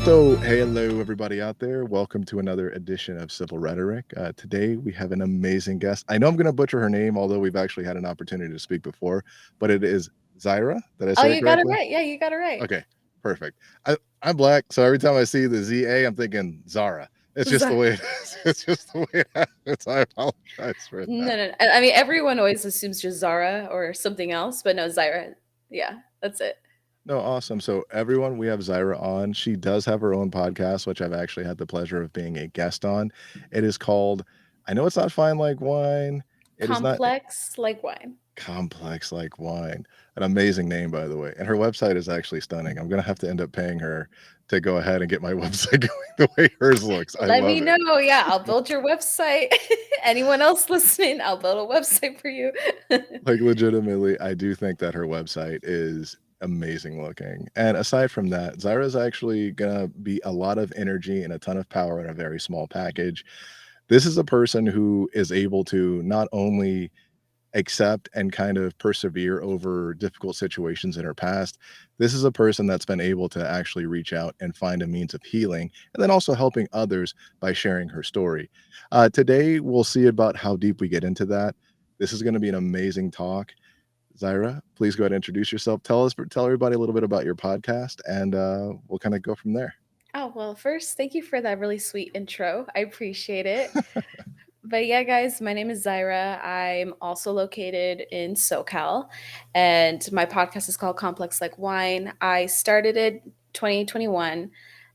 So, hello, everybody out there. Welcome to another edition of Civil Rhetoric. Today, we have an amazing guest. I know I'm going to butcher her name, although we've actually had an opportunity to speak before, but it is Zaira. Did I Oh, say it you got it correctly? right. Yeah, you got it right. Okay, perfect. I'm black, so every time I see the ZA, I'm thinking Zara. It's just the Z- way it is. It's just the way it happens. I apologize for No, that. no, no. I mean, everyone always assumes just Zara or something else, but no, Zaira. Yeah, that's it. No, awesome. So, everyone, we have Zaira on. She does have her own podcast, which I've actually had the pleasure of being a guest on. It is called, I know it's not fine like wine. It is not Complex like wine. complex like wine. An amazing name, by the way. And her website is actually stunning. I'm going to have to end up paying her to go ahead and get my website going the way hers looks. I Let love me it. know. Yeah, I'll build your website. Anyone else listening, I'll build a website for you. Like, legitimately, I do think that her website is amazing looking. And aside from that, Zyra's actually gonna be a lot of energy and a ton of power in a very small package. This is a person who is able to not only accept and kind of persevere over difficult situations in her past. This is a person that's been able to actually reach out and find a means of healing and then also helping others by sharing her story. Today, we'll see about how deep we get into that. This is going to be an amazing talk. Zaira, please go ahead and introduce yourself. Tell everybody a little bit about your podcast, and we'll kind of go from there. Oh, well, first, thank you for that really sweet intro. I appreciate it. But yeah, guys, my name is Zaira. I'm also located in SoCal, and my podcast is called Complex Like Wine. I started it 2021,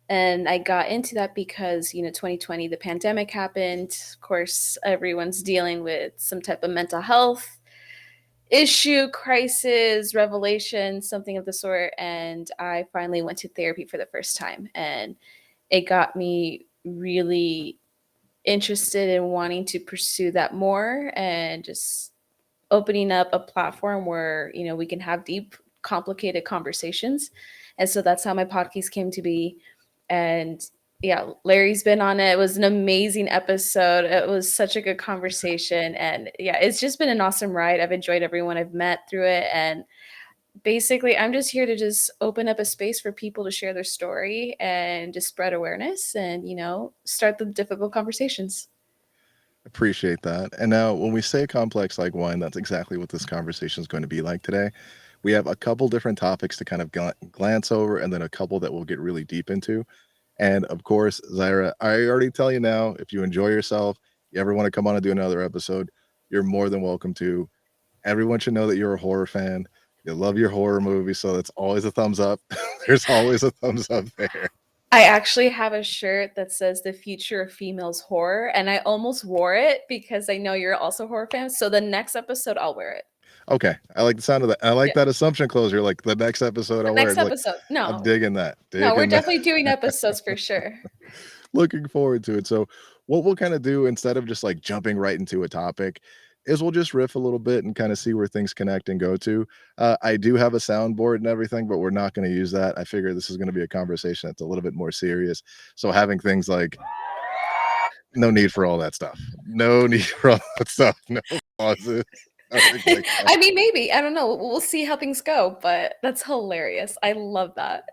and I got into that because 2020, the pandemic happened. Of course, everyone's dealing with some type of mental health issue, crisis, revelation, something of the sort. And I finally went to therapy for the first time, and it got me really interested in wanting to pursue that more and just opening up a platform where we can have deep complicated conversations. And so that's how my podcast came to be. And yeah, Larry's been on it. It was an amazing episode. It was such a good conversation, and yeah, it's just been an awesome ride. I've enjoyed everyone I've met through it. And basically, I'm just here to just open up a space for people to share their story and just spread awareness and start the difficult conversations. Appreciate that. And now, when we say complex like wine, that's exactly what this conversation is going to be like today. We have a couple different topics to kind of glance over, and then a couple that we'll get really deep into. And of course, Zaira, I already tell you now, if you enjoy yourself, you ever want to come on and do another episode, you're more than welcome to. Everyone should know that you're a horror fan. You love your horror movies, so that's always a thumbs up. There's always a thumbs up there. I actually have a shirt that says the future of females horror, and I almost wore it because I know you're also a horror fan. So the next episode, I'll wear it. Okay, I like the sound of that. I like Yeah, that assumption closer. Like the next episode, the I'll wear next it. Like episode. I'm No, digging that. no, we're Digging that. definitely doing episodes for sure. Looking forward to it. So, what we'll kind of do instead of just like jumping right into a topic is we'll just riff a little bit and kind of see where things connect and go to. I do have a soundboard and everything, but we're not going to use that. I figure this is going to be a conversation that's a little bit more serious. So, having things like no need for all that stuff, no need for all that stuff, no pauses, nothing like that. I mean, maybe I don't know. We'll see how things go, but that's hilarious. I love that.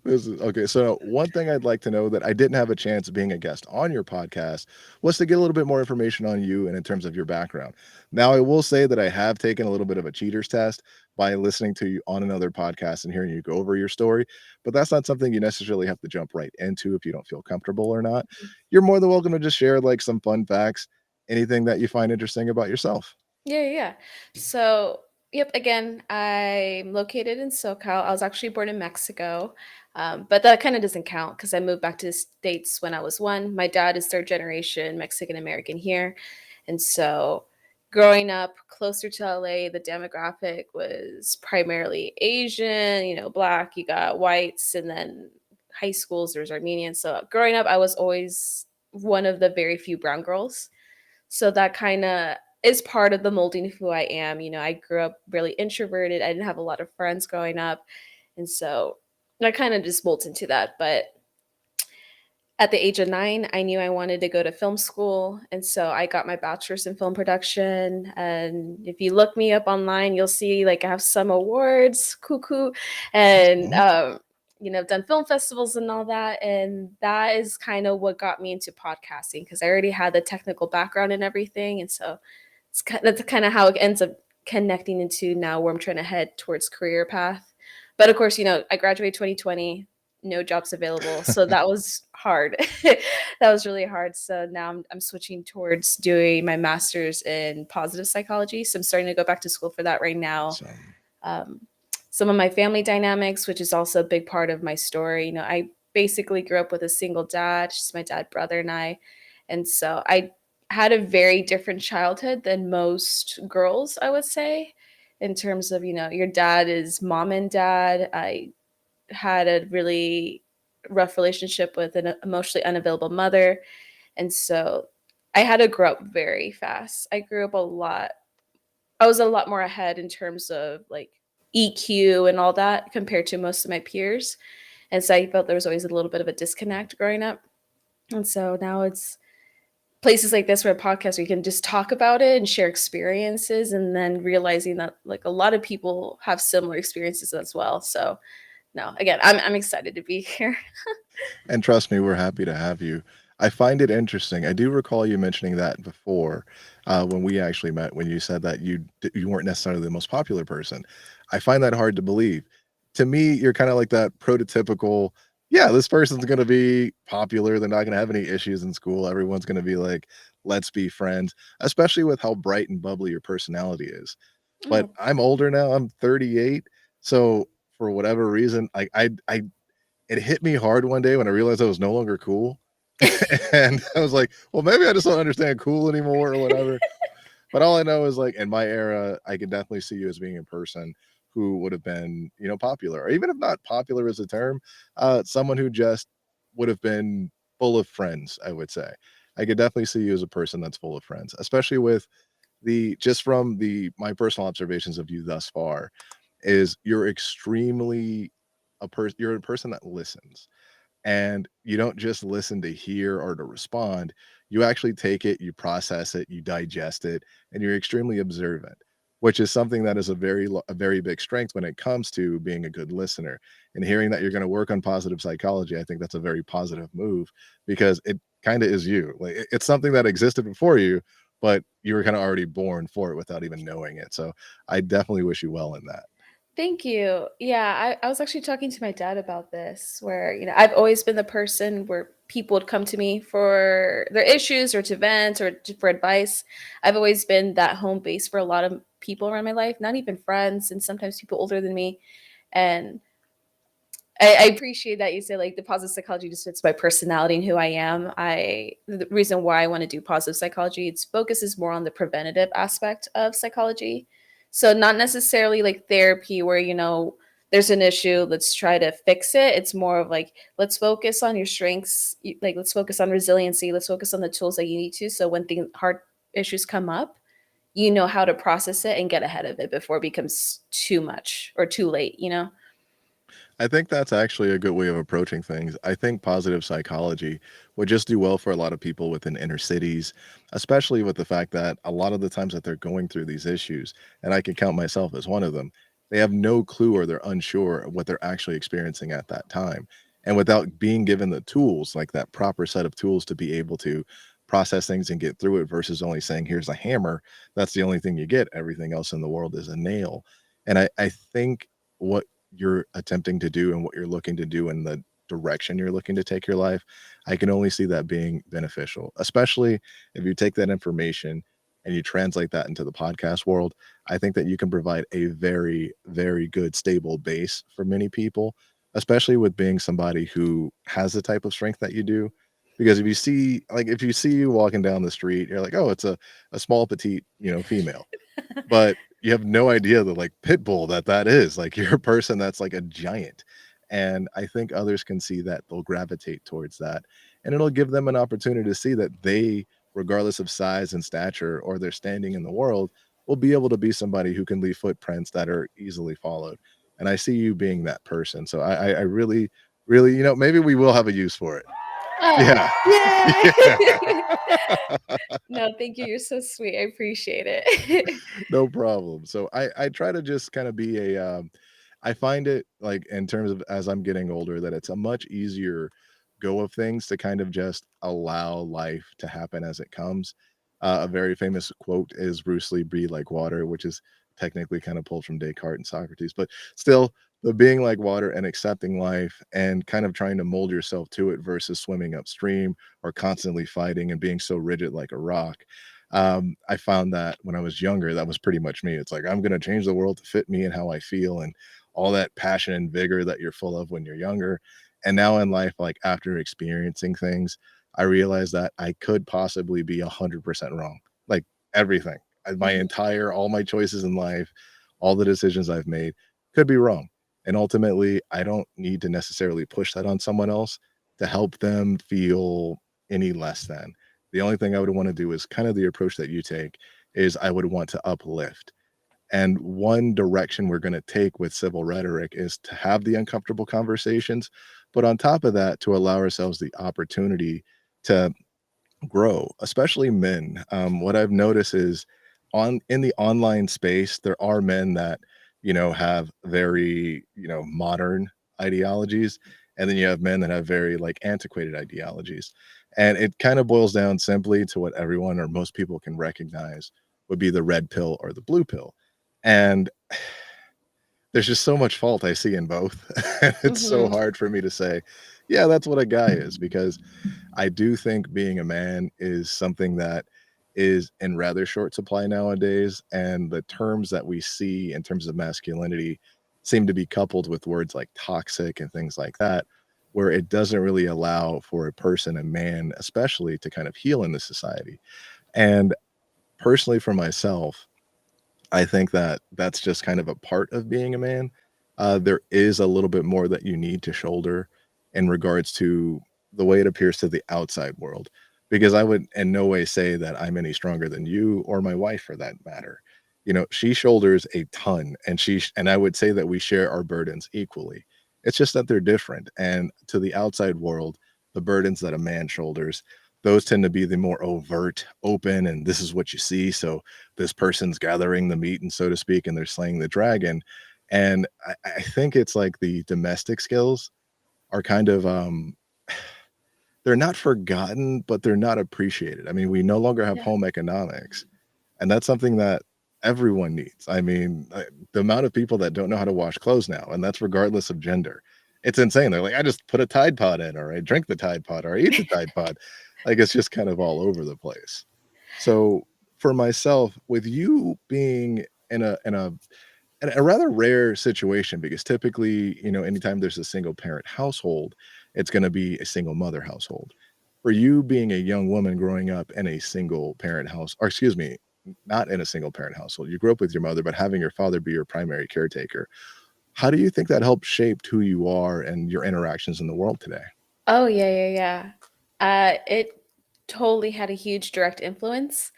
This is okay. So one thing I'd like to know that I didn't have a chance of being a guest on your podcast was to get a little bit more information on you and in terms of your background. Now, I will say that I have taken a little bit of a cheater's test by listening to you on another podcast and hearing you go over your story, but that's not something you necessarily have to jump right into if you don't feel comfortable or not. You're more than welcome to just share like some fun facts, anything that you find interesting about yourself. Yeah, yeah, yeah. So, yep, again, I'm located in SoCal. I was actually born in Mexico, but that kind of doesn't count because I moved back to the States when I was one. My dad is third generation Mexican American here. And so, growing up closer to LA, the demographic was primarily Asian, black, you got whites, and then high schools, there's Armenians. So, growing up, I was always one of the very few brown girls. So that kind of is part of the molding of who I am. I grew up really introverted. I didn't have a lot of friends growing up. And so I kind of just molds into that. But at the age of 9, I knew I wanted to go to film school. And so I got my bachelor's in film production. And if you look me up online, you'll see like I have some awards, cuckoo. And Awesome. done film festivals and all that. And that is kind of what got me into podcasting because I already had the technical background and everything. And so that's kind of how it ends up connecting into now where I'm trying to head towards career path. But of course, I graduated 2020, no jobs available. So that was hard. That was really hard. So now I'm switching towards doing my master's in positive psychology. So I'm starting to go back to school for that right now. Awesome. um, some of my family dynamics, which is also a big part of my story. I basically grew up with a single dad, just my dad, brother, and I. And so I had a very different childhood than most girls, I would say, in terms of, your dad is mom and dad. I had a really rough relationship with an emotionally unavailable mother. And so I had to grow up very fast. I grew up a lot I was a lot more ahead in terms of like EQ and all that compared to most of my peers. And so I felt there was always a little bit of a disconnect growing up. And so now it's places like this where a podcast where you can just talk about it and share experiences and then realizing that like a lot of people have similar experiences as well. So no, again, I'm excited to be here. And trust me, we're happy to have you. I find it interesting. I do recall you mentioning that before, when we actually met, when you said that you weren't necessarily the most popular person. I find that hard to believe. To me, you're kinda like that prototypical, "Yeah, this person's gonna be popular, they're not gonna have any issues in school, everyone's gonna be like, 'Let's be friends,'" especially with how bright and bubbly your personality is. But Oh, I'm older now, I'm 38, so for whatever reason, I it hit me hard one day when I realized I was no longer cool, and I was like, "Well, maybe I just don't understand cool anymore or whatever." But all I know is, like, in my era, I could definitely see you as being a person who would have been, popular, or even if not popular as a term, someone who just would have been full of friends, I would say. I could definitely see you as a person that's full of friends, especially with the just from the my personal observations of you thus far, is you're a person that listens, and you don't just listen to hear or to respond. You actually take it, you process it, you digest it, and you're extremely observant, which is something that is a very big strength when it comes to being a good listener. And hearing that you're going to work on positive psychology, I think that's a very positive move because it kind of is you. Like it's something that existed before you, but you were kind of already born for it without even knowing it. So I definitely wish you well in that. thank you. Yeah, I was actually talking to my dad about this, where, I've always been the person where people would come to me for their issues or to vent or for advice. I've always been that home base for a lot of people around my life, not even friends, and sometimes people older than me. And I appreciate that you say like the positive psychology just fits my personality and who I am. The reason why I want to do positive psychology, its focus is more on the preventative aspect of psychology. So not necessarily like therapy where, there's an issue, let's try to fix it. It's more of like, let's focus on your strengths, like let's focus on resiliency, let's focus on the tools that you need to. So when hard issues come up, you know how to process it and get ahead of it before it becomes too much or too late. I think that's actually a good way of approaching things. I think positive psychology would just do well for a lot of people within inner cities, especially with the fact that a lot of the times that they're going through these issues, and I can count myself as one of them, they have no clue or they're unsure of what they're actually experiencing at that time. And without being given the tools, like that proper set of tools to be able to process things and get through it versus only saying, here's a hammer, that's the only thing you get. Everything else in the world is a nail. And I think what you're attempting to do and what you're looking to do and the direction you're looking to take your life, I can only see that being beneficial, especially if you take that information and you translate that into the podcast world. I think that you can provide a very, very good, stable base for many people, especially with being somebody who has the type of strength that you do. Because if you see you walking down the street, you're like, oh, it's a small, petite, female, but you have no idea the, like, pit bull that is, like, you're a person that's like a giant, and I think others can see that, they'll gravitate towards that, and it'll give them an opportunity to see that they, regardless of size and stature or their standing in the world, will be able to be somebody who can leave footprints that are easily followed, and I see you being that person, so I really, really, maybe we will have a use for it. Oh, Yeah. yay! Yeah. No, thank you. You're so sweet. I appreciate it. No problem. So I try to just kind of be I find it, like, in terms of as I'm getting older, that it's a much easier go of things to kind of just allow life to happen as it comes. A very famous quote is Bruce Lee, "Be like water," which is technically kind of pulled from Descartes and Socrates, but still, the being like water and accepting life and kind of trying to mold yourself to it versus swimming upstream or constantly fighting and being so rigid like a rock. I found that when I was younger, that was pretty much me. It's like, I'm gonna change the world to fit me and how I feel and all that passion and vigor that you're full of when you're younger. And now in life, like after experiencing things, I realized that I could possibly be 100% wrong. Like everything, my Mhm. entire, all my choices in life, all the decisions I've made could be wrong. And ultimately, I don't need to necessarily push that on someone else to help them feel any less than. The only thing I would want to do is kind of the approach that you take is I would want to uplift. And one direction we're going to take with civil rhetoric is to have the uncomfortable conversations, but on top of that, to allow ourselves the opportunity to grow, especially men. What I've noticed is on in the online space, there are men that, have very, modern ideologies, and then you have men that have very like antiquated ideologies. And it kind of boils down simply to what everyone or most people can recognize would be the red pill or the blue pill. And there's just so much fault I see in both. It's so Mhm. hard for me to say, yeah, that's what a guy is, because I do think being a man is something that is in rather short supply nowadays, and the terms that we see in terms of masculinity seem to be coupled with words like toxic and things like that, where it doesn't really allow for a person, a man especially, to kind of heal in the society. And personally, for myself, I think that that's just kind of a part of being a man. There is a little bit more that you need to shoulder in regards to the way it appears to the outside world, because I would in no way say that I'm any stronger than you or my wife for that matter. She shoulders a ton, and and I would say that we share our burdens equally. It's just that they're different. And to the outside world, the burdens that a man shoulders, those tend to be the more overt, open, and this is what you see. So this person's gathering the meat and so to speak, and they're slaying the dragon. And I think it's like the domestic skills are kind of they're not forgotten, but they're not appreciated. I mean, we no longer have Yeah. home economics, and that's something that everyone needs. I mean, the amount of people that don't know how to wash clothes now, and that's regardless of gender. It's insane. They're like, I just put a Tide Pod in, or I drink the Tide Pod, or I eat the Tide Pod. Like it's just kind of all over the place. So for myself, with you being in a rather rare situation, because typically, anytime there's a single parent household, it's going to be a single mother household. For you being a young woman growing up in a single parent house, or excuse me, not in a single parent household, you grew up with your mother, but having your father be your primary caretaker, how do you think that helped shape who you are and your interactions in the world today? Oh, yeah, yeah, yeah. It totally had a huge direct influence.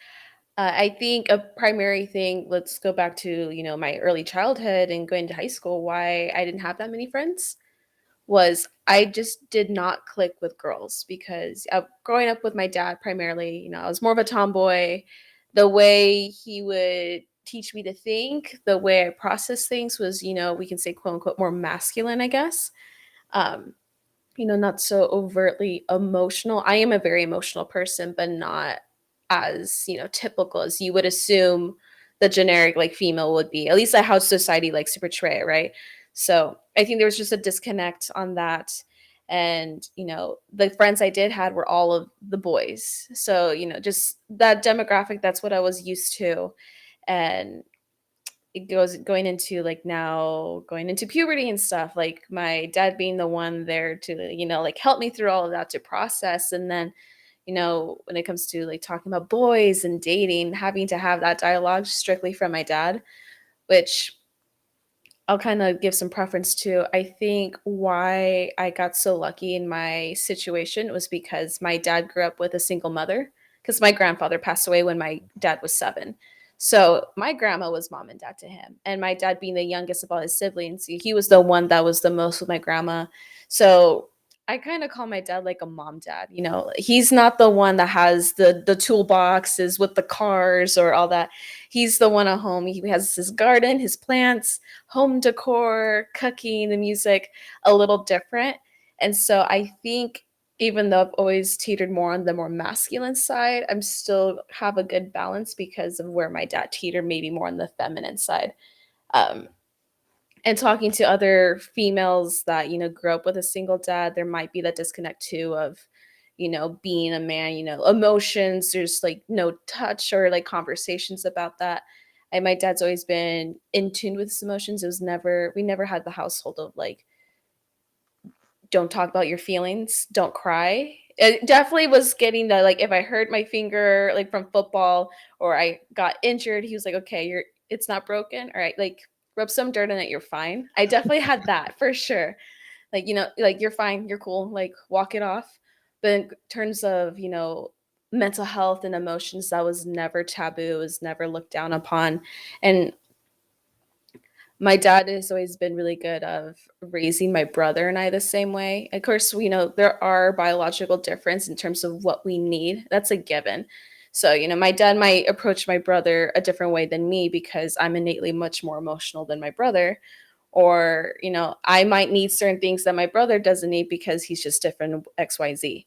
I think a primary thing, let's go back to, my early childhood and going to high school, why I didn't have that many friends was I just did not click with girls because growing up with my dad primarily, I was more of a tomboy. The way he would teach me to think, the way I process things was, we can say quote unquote more masculine, I guess. Um, not so overtly emotional. I am a very emotional person, but not as, typical as you would assume the generic like female would be. At least that's how society likes to portray it, right? So I think there was just a disconnect on that. And, the friends I did had were all of the boys. So, just that demographic, that's what I was used to. And it goes going into like now going into puberty and stuff, like my dad being the one there to like help me through all of that to process. And then when it comes to like talking about boys and dating, having to have that dialogue strictly from my dad, which I'll kind of give some preference to. I think why I got so lucky in my situation was because my dad grew up with a single mother, because my grandfather passed away when my dad was 7. So my grandma was mom and dad to him. And my dad being the youngest of all his siblings, he was the one that was the most with my grandma. So I kind of call my dad like a mom dad. He's not the one that has the toolboxes with the cars or all that. He's the one at home. He has his garden, his plants, home decor, cooking, the music, a little different. And so I think even though I've always teetered more on the more masculine side, I'm still have a good balance because of where my dad teetered maybe more on the feminine side. Um, and talking to other females that grew up with a single dad, there might be that disconnect too of being a man, emotions, there's like no touch or like conversations about that. And my dad's always been in tune with his emotions. It was never We never had the household of like, don't talk about your feelings, don't cry. It definitely was getting the, like, if I hurt my finger like from football or I got injured, he was like, okay, it's not broken, all right, like, rub some dirt in it, you're fine. I definitely had that for sure. Like, like, you're fine, you're cool, like, walk it off. But in terms of mental health and emotions, that was never taboo, it was never looked down upon. And my dad has always been really good of raising my brother and I the same way. Of course, we know there are biological difference in terms of what we need. That's a given. So, my dad might approach my brother a different way than me because I'm innately much more emotional than my brother. Or, I might need certain things that my brother doesn't need because he's just different, XYZ.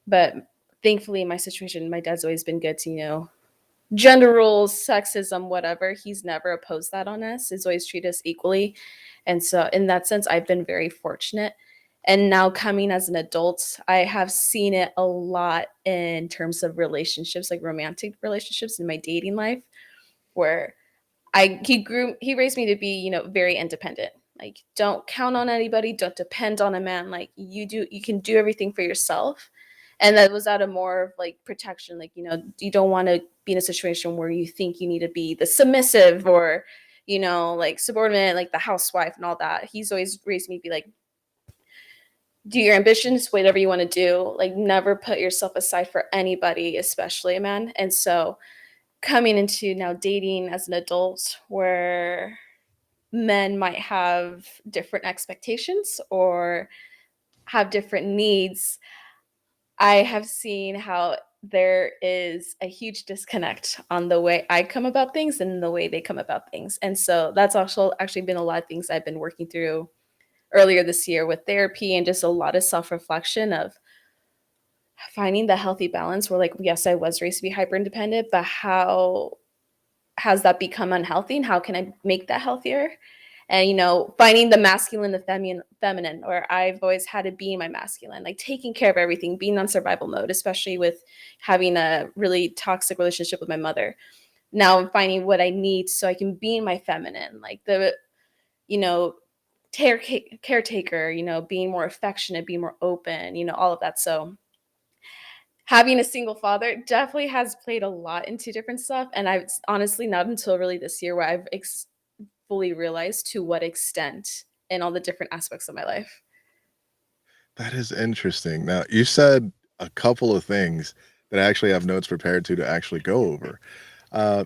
But thankfully, in my situation, my dad's always been good to, gender roles, sexism, whatever. He's never opposed that on us. He's always treated us equally. And so in that sense, I've been very fortunate. And now coming as an adult, I have seen it a lot in terms of relationships, like romantic relationships in my dating life, where he raised me to be, very independent. Like, don't count on anybody, don't depend on a man. Like, you can do everything for yourself. And that was out of more of like protection. Like, you don't want to be in a situation where you think you need to be the submissive or, like subordinate, like the housewife and all that. He's always raised me to be like, do your ambitions, whatever you want to do. Like, never put yourself aside for anybody, especially a man. And so coming into now dating as an adult where men might have different expectations or have different needs, I have seen how there is a huge disconnect on the way I come about things and the way they come about things. And so that's also actually been a lot of things I've been working through earlier this year with therapy and just a lot of self-reflection of finding the healthy balance where, like, yes, I was raised to be hyper independent, but how has that become unhealthy and how can I make that healthier? And finding the masculine, the feminine, where I've always had to be my masculine, like taking care of everything, being on survival mode, especially with having a really toxic relationship with my mother. Now I'm finding what I need so I can be my feminine, like the you know caretaker, being more affectionate, being more open, all of that. So having a single father definitely has played a lot into different stuff, and I've honestly not until really this year where I've fully realized to what extent in all the different aspects of my life. That is interesting. Now, you said a couple of things that I actually have notes prepared to actually go over.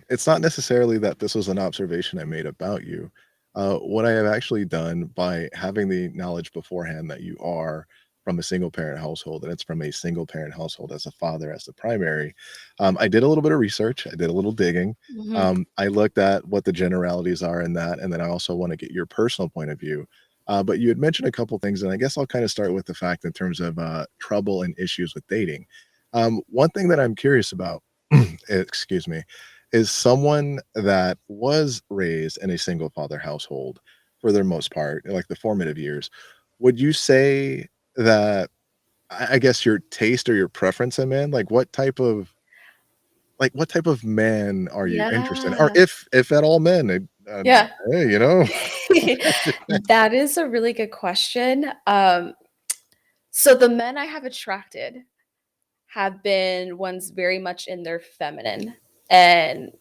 It's not necessarily that this was an observation I made about you. What I have actually done by having the knowledge beforehand that you are from a single parent household and it's from a single parent household as a father, as the primary, I did a little bit of research, I did a little digging. Mhm. I looked at what the generalities are in that, and then I also want to get your personal point of view. But you had mentioned a couple things, and I guess I'll kind of start with the fact in terms of trouble and issues with dating. One thing that I'm curious about, excuse me, is someone that was raised in a single father household for their most part, in, like, the formative years. Would you say that I guess your taste or your preference in men, what type of man are you interested in? Or Yeah. if at all men, Yeah. hey, you know? That is a really good question. So the men I have attracted have been ones very much in their feminine. And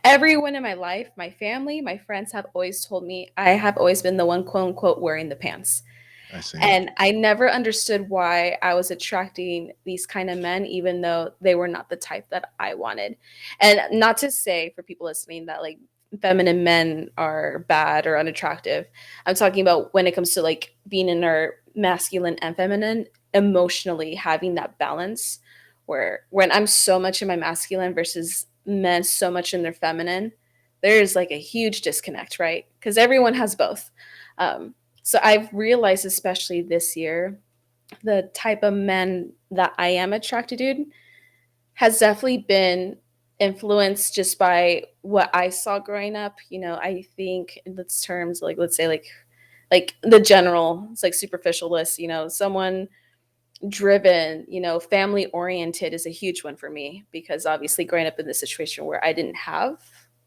everyone in my life, my family, my friends have always told me I have always been the one, quote unquote, wearing the pants. I see. And I never understood why I was attracting these kind of men, even though they were not the type that I wanted. And not to say for people listening that like feminine men are bad or unattractive. I'm talking about when it comes to like being in our masculine and feminine, emotionally having that balance where when I'm so much in my masculine versus men so much in their feminine, there's like a huge disconnect, right? Because everyone has both. Um, so I've realized, especially this year, the type of men that I am attracted to has definitely been influenced just by what I saw growing up. I think in those terms, like let's say like the general, it's like superficialist, someone driven, family oriented is a huge one for me because obviously growing up in this situation where I didn't have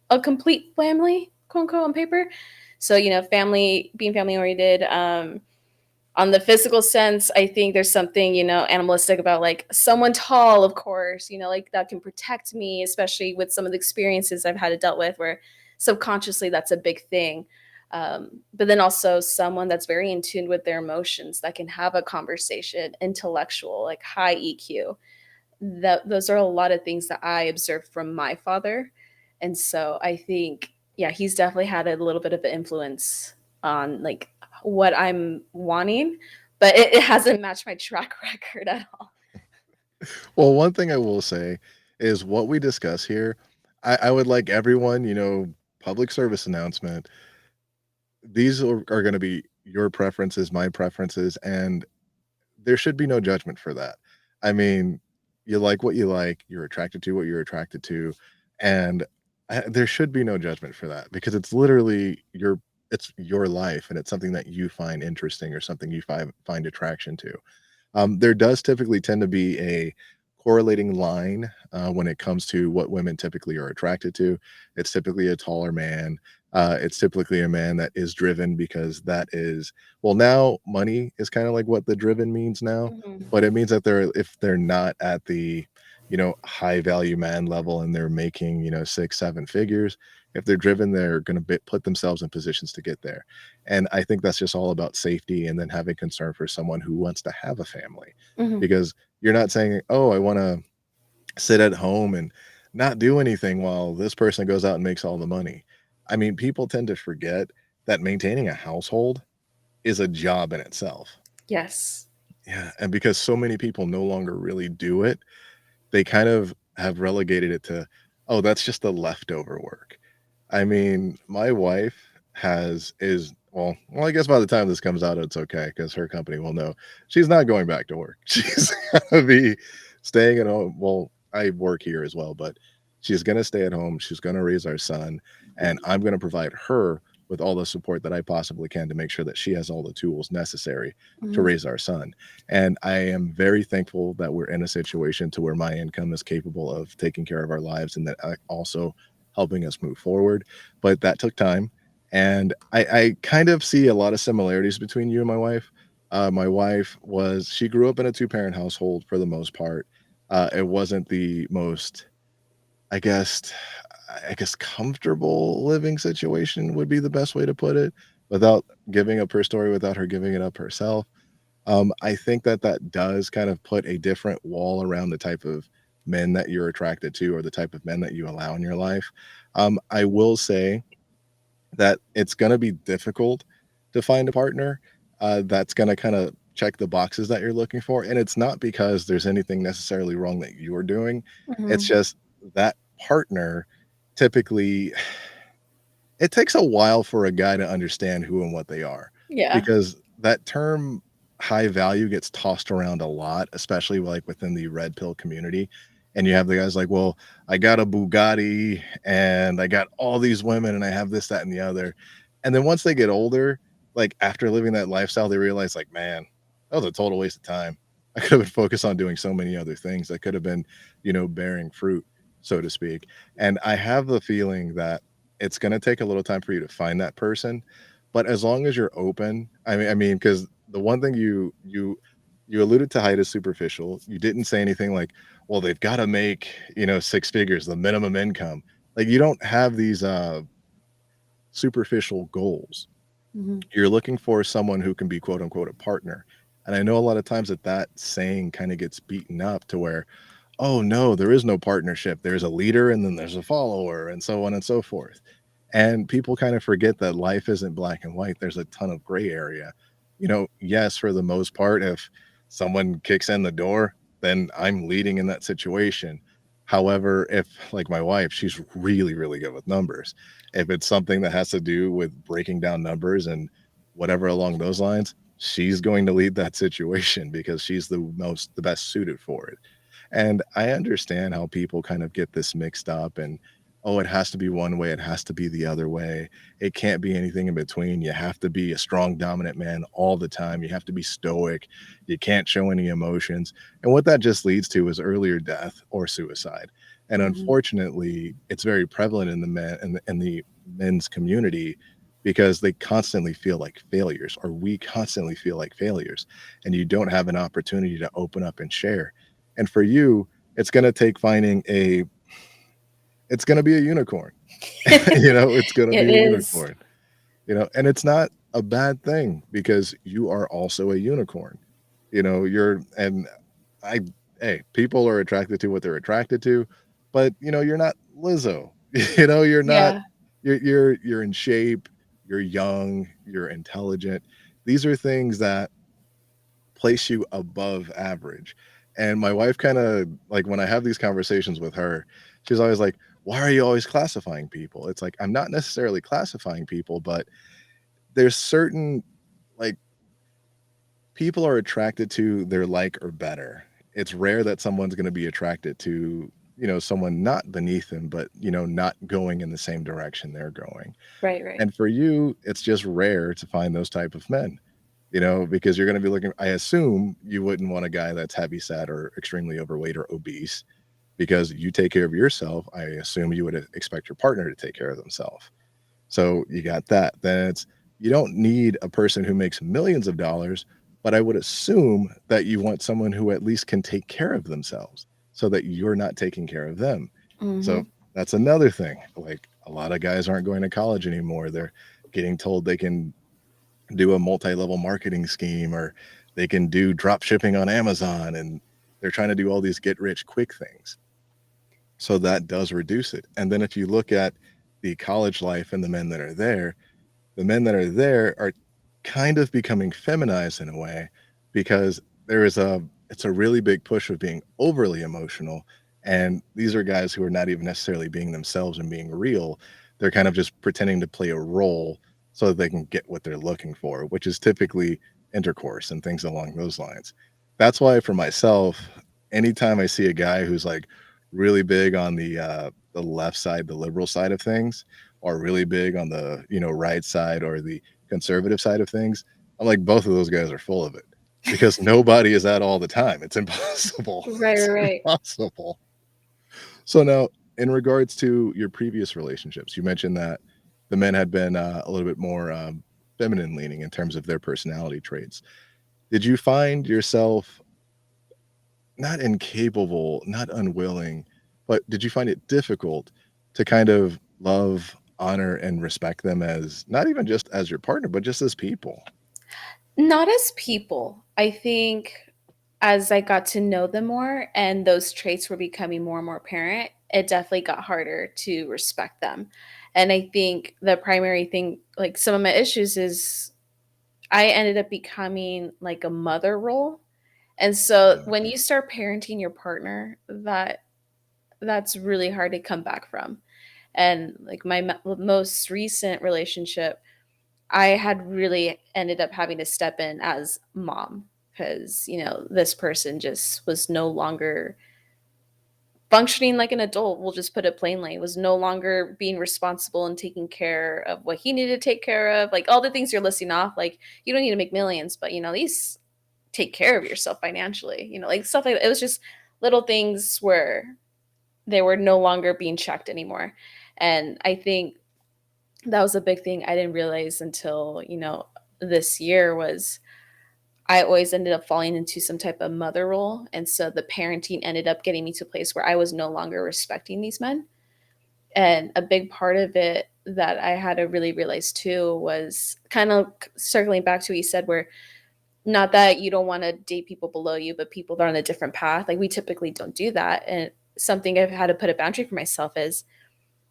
a complete family, quote unquote, on paper. So, family being family oriented, on the physical sense, I think there's something, animalistic about like someone tall, of course, like that can protect me, especially with some of the experiences I've had to dealt with where subconsciously that's a big thing. But then also someone that's very in tune with their emotions that can have a conversation, intellectual, like high EQ. Those are a lot of things that I observed from my father. And so I think, yeah, he's definitely had a little bit of an influence on like what I'm wanting, but it hasn't matched my track record at all. Well, one thing I will say is what we discuss here, I would like everyone, public service announcement. These are going to be your preferences, my preferences, and there should be no judgment for that. I mean, you like what you like, you're attracted to what you're attracted to, and there should be no judgment for that because it's literally your life and it's something that you find interesting or something you find attraction to. There does typically tend to be a correlating line when it comes to what women typically are attracted to. It's typically a taller man. It's typically a man that is driven because that is, well, now money is kind of like what the driven means now, Mhm. but it means that if they're not at the, high value man level and they're making, 6, 7 figures, if they're driven, they're going to put themselves in positions to get there. And I think that's just all about safety and then having concern for someone who wants to have a family. Mhm. Because you're not saying, "Oh, I wanna sit at home and not do anything while this person goes out and makes all the money." I mean, people tend to forget that maintaining a household is a job in itself. Yes. Yeah, and because so many people no longer really do it, they kind of have relegated it to, "Oh, that's just the leftover work." I mean, my wife has is I guess by the time this comes out, it's okay because her company will know she's not going back to work. She's gonna be staying at home. Well, I work here as well, but she's gonna stay at home. She's gonna raise our son, and I'm gonna provide her with all the support that I possibly can to make sure that she has all the tools necessary to Mhm. raise our son. And I am very thankful that we're in a situation to where my income is capable of taking care of our lives and that I also helping us move forward. But that took time. And I kind of see a lot of similarities between you and my wife. My wife she grew up in a two-parent household for the most part. It wasn't the most, I guess, comfortable living situation would be the best way to put it without giving up her story, without her giving it up herself. I think that that does kind of put a different wall around the type of men that you're attracted to or the type of men that you allow in your life. I will say that it's gonna be difficult to find a partner, that's gonna kinda check the boxes that you're looking for, and it's not because there's anything necessarily wrong that you're doing, it's Mhm. just that partner typically it takes a while for a guy to understand who and what they are, Yeah. because that term high value gets tossed around a lot, especially, like, within the red pill community, and you have the guys like, "Well, I got a Bugatti, and I got all these women, and I have this, that, and the other," and then once they get older, like, after living that lifestyle, they realize, like, "Man, that was a total waste of time. I could have been focused on doing so many other things that could have been, bearing fruit, so to speak," and I have the feeling that it's gonna take a little time for you to find that person, but as long as you're open, because the one thing you alluded to height as superficial, you didn't say anything like, "Well, they've gotta make, 6 figures, the minimum income." Like, you don't have these, superficial goals. Mhm. You're looking for someone who can be, quote, unquote, "a partner," and I know a lot of times that that saying kinda gets beaten up to where, "Oh, no, there is no partnership. There's a leader, and then there's a follower, and so on and so forth." And people kind of forget that life isn't black and white. There's a ton of gray area. Yes, for the most part, if someone kicks in the door, then I'm leading in that situation. However, if like my wife, she's really, really good with numbers. If it's something that has to do with breaking down numbers and whatever along those lines, she's going to lead that situation because she's the best suited for it. And I understand how people kind of get this mixed up and, oh, it has to be one way, it has to be the other way. It can't be anything in between. You have to be a strong, dominant man all the time. You have to be stoic. You can't show any emotions. And what that just leads to is earlier death or suicide. And Mhm. unfortunately, it's very prevalent in the men in the men's community because they constantly feel like failures, or we constantly feel like failures, and you don't have an opportunity to open up and share. And for you, it's going to take finding a it's gonna be a unicorn. It's gonna It be a is. unicorn, and it's not a bad thing because you are also a unicorn. You're and I hey, people are attracted to what they're attracted to, but, you're not Lizzo. You're not Yeah. you're in shape, you're young, you're intelligent. These are things that place you above average. And my wife kinda like, when I have these conversations with her, she's always like, "Why are you always classifying people?" It's like, I'm not necessarily classifying people, but there's certain like, people are attracted to their like or better. It's rare that someone's gonna be attracted to, someone not beneath them, but, not going in the same direction they're going. Right, right. And for you, it's just rare to find those type of men, because you're gonna be looking I assume you wouldn't want a guy that's heavy set or extremely overweight or obese because you take care of yourself. I assume you would expect your partner to take care of themselves. So you got that. Then it's you don't need a person who makes millions of dollars, but I would assume that you want someone who at least can take care of themselves so that you're not taking care of them. So Mhm. that's another thing. Like a lot of guys aren't going to college anymore. They're getting told they can do a multi-level marketing scheme or they can do drop shipping on Amazon and they're trying to do all these get rich quick things. So that does reduce it. And then if you look at the college life and the men that are there are kind of becoming feminized in a way because there is a it's a really big push of being overly emotional, and these are guys who are not even necessarily being themselves and being real. They're kind of just pretending to play a role so that they can get what they're looking for, which is typically intercourse and things along those lines. That's why for myself, anytime I see a guy who's like really big on the left side, the liberal side of things, or really big on the, right side or the conservative side of things, I'm like, both of those guys are full of it because nobody is that all the time. It's impossible. Right, right, It's right. impossible. So now, in regards to your previous relationships, you mentioned that the men had been a little bit more feminine leaning in terms of their personality traits. Did you find yourself not incapable, not unwilling, but did you find it difficult to kind of love, honor, and respect them as not even just as your partner, but just as people? Not as people. I think as I got to know them more and those traits were becoming more and more apparent, it definitely got harder to respect them. And I think the primary thing, like some of my issues, is I ended up becoming like a mother role. And so when you start parenting your partner, that's really hard to come back from. And like my most recent relationship, I had really ended up having to step in as mom because, this person just was no longer functioning like an adult. We'll just put it plainly, was no longer being responsible and taking care of what he needed to take care of. Like all the things you're listing off, like you don't need to make millions, but, at least take care of yourself financially, like stuff like that. It was just little things where they were no longer being checked anymore. And I think that was a big thing I didn't realize until, this year was I always ended up falling into some type of mother role. And so the parenting ended up getting me to a place where I was no longer respecting these men. And a big part of it that I had to really realize too was kind of circling back to what you said, where not that you don't want to date people below you, but people that are on a different path. Like we typically don't do that. And something I've had to put a boundary for myself is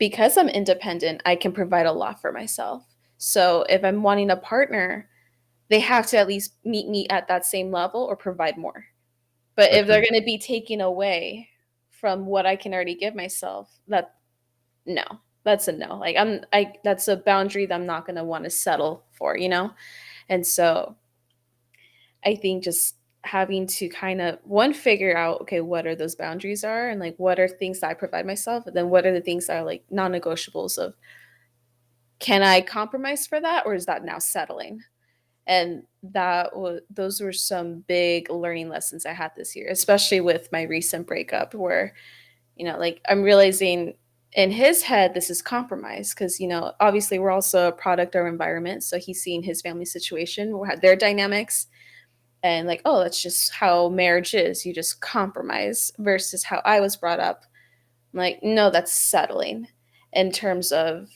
because I'm independent, I can provide a lot for myself. So if I'm wanting a partner, they have to at least meet me at that same level or provide more. But if they're Agreed. going to be taking away from what I can already give myself, that no, that's a no. Like I that's a boundary that I'm not going to want to settle for, you know? And so I think just having to kind of one figure out okay what are those boundaries are and like what are things that I provide myself and then what are the things that are like non-negotiables of can I compromise for that or is that now settling? And those were some big learning lessons I had this year, especially with my recent breakup where like I'm realizing in his head this is compromise because obviously we're also a product of our environment, so he's seeing his family situation, their dynamics, and like, oh, that's just how marriage is, you just compromise, versus how I was brought up. I'm like, no, that's settling in terms of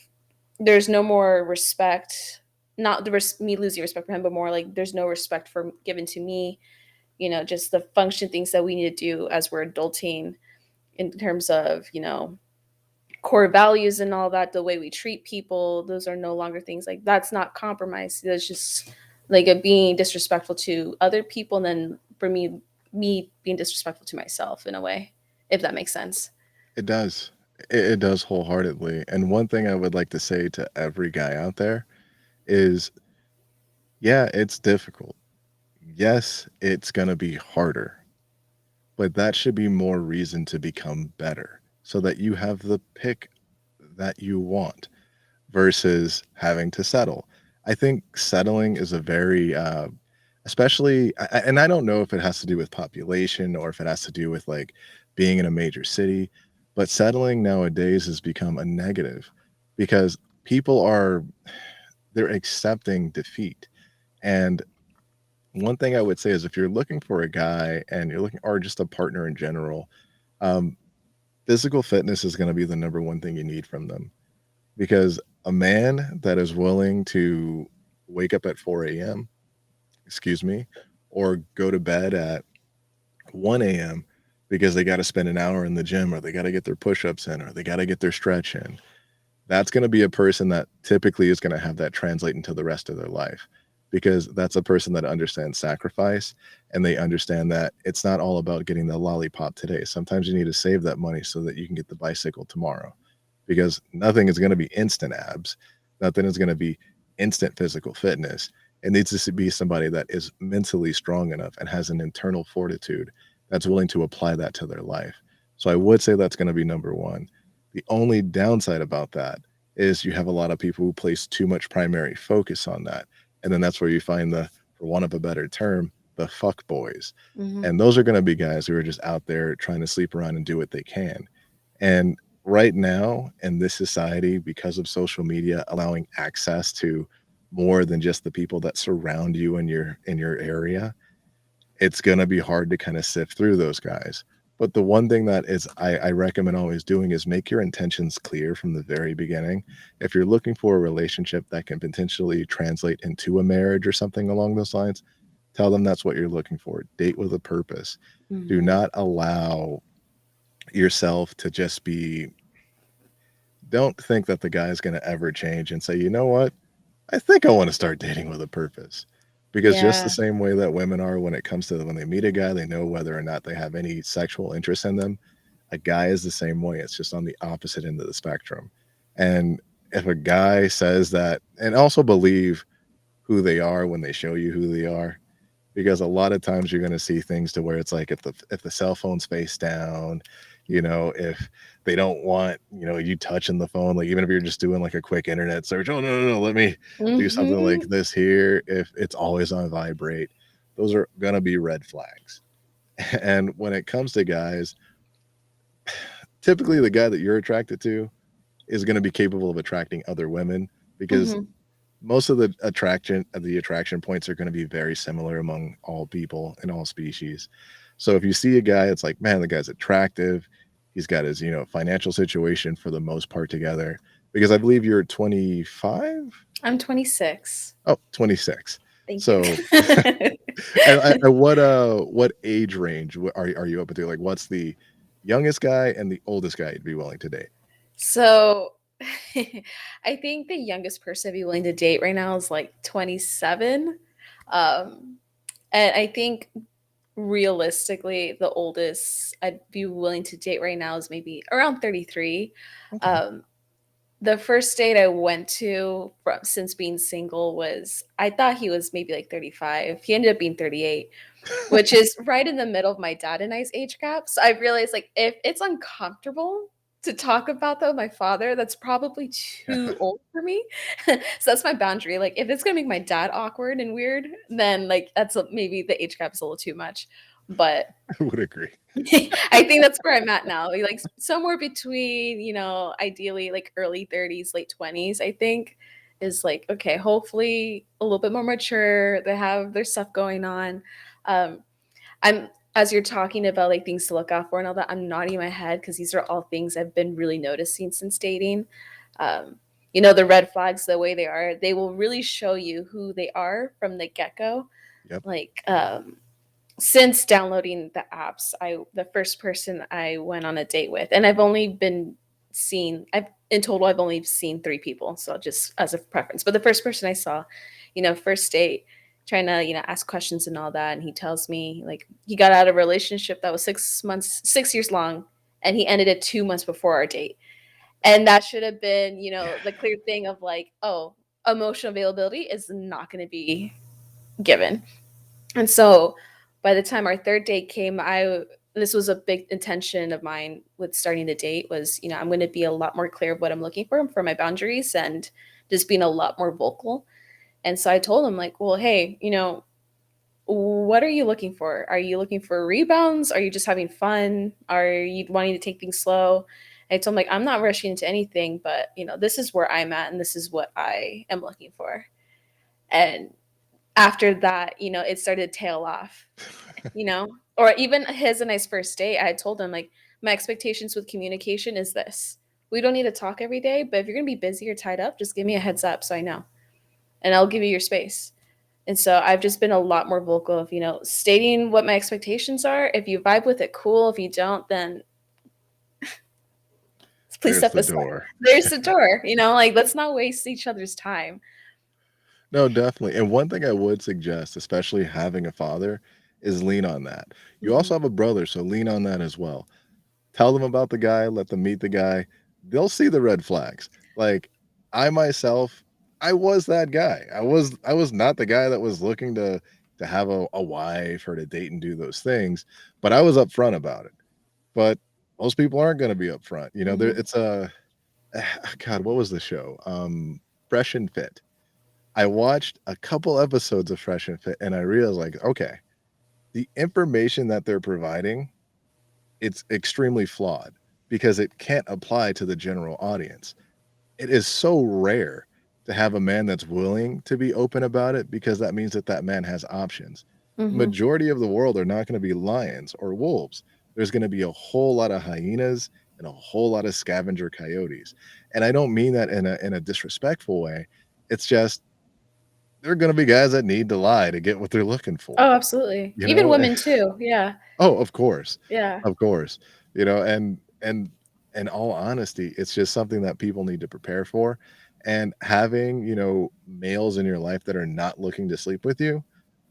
there's no more respect, not me losing respect for him, but more like there's no respect for given to me, just the function things that we need to do as we're adulting in terms of core values and all that, the way we treat people, those are no longer things like that's not compromise. That's just like a being disrespectful to other people, and then for me being disrespectful to myself in a way, if that makes sense. It does. It does wholeheartedly. And one thing I would like to say to every guy out there is, yeah, it's difficult. Yes, it's gonna be harder, but that should be more reason to become better so that you have the pick that you want versus having to settle. I think settling is a very, especially, and I don't know if it has to do with population or if it has to do with like being in a major city, but settling nowadays has become a negative because people are they're accepting defeat. And one thing I would say is if you're looking for a guy and you're looking or just a partner in general, um, physical fitness is going to be the number one thing you need from them because a man that is willing to wake up at 4 a.m., excuse me, or go to bed at 1 a.m. because they got to spend an hour in the gym or they got to get their push-ups in or they got to get their stretch in. That's going to be a person that typically is going to have that translate into the rest of their life because that's a person that understands sacrifice and they understand that it's not all about getting the lollipop today. Sometimes you need to save that money so that you can get the bicycle tomorrow because nothing is going to be instant abs. Nothing is going to be instant physical fitness. It needs to be somebody that is mentally strong enough and has an internal fortitude that's willing to apply that to their life. So I would say that's going to be number one. The only downside about that is you have a lot of people who place too much primary focus on that. And then that's where you find the, for want of a better term, the fuck boys. Mm-hmm. And those are going to be guys who are just out there trying to sleep around and do what they can. And right now in this society, because of social media allowing access to more than just the people that surround you in your area, it's going to be hard to kind of sift through those guys. But the one thing that is I recommend always doing is make your intentions clear from the very beginning. If you're looking for a relationship that can potentially translate into a marriage or something along those lines, tell them that's what you're looking for. Date with a purpose. Do Mm-hmm. not allow yourself to just be, don't think that the guy is going to ever change and say, you know what? I think I want to start dating with a purpose. Because just the Yeah. same way that women are when it comes to when they meet a guy, they know whether or not they have any sexual interest in them. A guy is the same way. It's just on the opposite end of the spectrum. And if a guy says that, and also believe who they are when they show you who they are, because a lot of times you're going to see things to where it's like if the cell phone's face down, if they don't want you touching the phone, like even if you're just doing like a quick internet search, oh no, let me do something like Mm-hmm. this here, if it's always on vibrate, those are going to be red flags. And when it comes to guys, typically the guy that you're attracted to is going to be capable of attracting other women because Mm-hmm. most of the attraction points are going to be very similar among all people and all species. So if you see a guy, it's like, man, the guy's attractive. He's got his, financial situation for the most part together. Because I believe you're 25? I'm 26. Oh, 26. Thank you. So, and what age range are you open to? Like, what's the youngest guy and the oldest guy you'd be willing to date? So I think the youngest person I'd be willing to date right now is like 27. Um, and I think realistically, the oldest I'd be willing to date right now is maybe around 33. Okay. Um, the first date I went to from since being single was I thought he was maybe like 35. He ended up being 38, which is right in the middle of my dad and I's age gap. So I realized like if it's uncomfortable to talk about that with my father, that's probably too old for me. So that's my boundary. Like if it's gonna make my dad awkward and weird, then like maybe the age gap is a little too much. But I would agree. I think that's where I'm at now. Like somewhere between, ideally like early 30s, late 20s, I think is like, okay, hopefully a little bit more mature. They have their stuff going on. Um, I'm as you're talking about like things to look out for and all that, I'm nodding my head because these are all things I've been really noticing since dating. Um, the red flags, the way they are, they will really show you who they are from the get-go. Yep. Like since downloading the apps, the first person I went on a date with, and I've in total I've only seen three people, so just as a preference. But the first person I saw, first date, trying to ask questions and all that, and he tells me like he got out of a relationship that was 6 months, 6 years long, and he ended it 2 months before our date, and that should have been the clear thing of like, oh, emotional availability is not going to be given. And so by the time our third date came, I this was a big intention of mine with starting the date was, I'm going to be a lot more clear of what I'm looking for my boundaries and just being a lot more vocal. And so I told him like, well, hey, what are you looking for? Are you looking for rebounds? Are you just having fun? Are you wanting to take things slow? I told him like, I'm not rushing into anything, but this is where I'm at and this is what I am looking for. And after that, it started to tail off, you know? Or even his and I's first date, I had told him, like, my expectations with communication is this. We don't need to talk every day, but if you're gonna be busy or tied up, just give me a heads up so I know. And I'll give you your space. And so I've just been a lot more vocal of, stating what my expectations are. If you vibe with it, cool. If you don't, then please There's step the aside. door. There's the door, like let's not waste each other's time. No, definitely. And one thing I would suggest, especially having a father, is lean on that. You also Mhm. have a brother, so lean on that as well. Tell them about the guy, let them meet the guy. They'll see the red flags. Like, I myself, I was that guy. I was not the guy that was looking to have a wife or to date and do those things, but I was upfront about it. But most people aren't gonna be upfront. There Mhm. it's a God, what was the show? Fresh and Fit. I watched a couple episodes of Fresh and Fit, and I realized, like, okay, the information that they're providing, it's extremely flawed because it can't apply to the general audience. It is so rare to have a man that's willing to be open about it because that means that that man has options. The Mhm. majority of the world are not gonna be lions or wolves. There's gonna be a whole lot of hyenas and a whole lot of scavenger coyotes, and I don't mean that in a disrespectful way. It's just there are gonna be guys that need to lie to get what they're looking Oh, for, absolutely. you Even know? women too. Yeah. Oh, of course. Yeah. Of course. And in all honesty, it's just something that people need to prepare for, and having, males in your life that are not looking to sleep with you,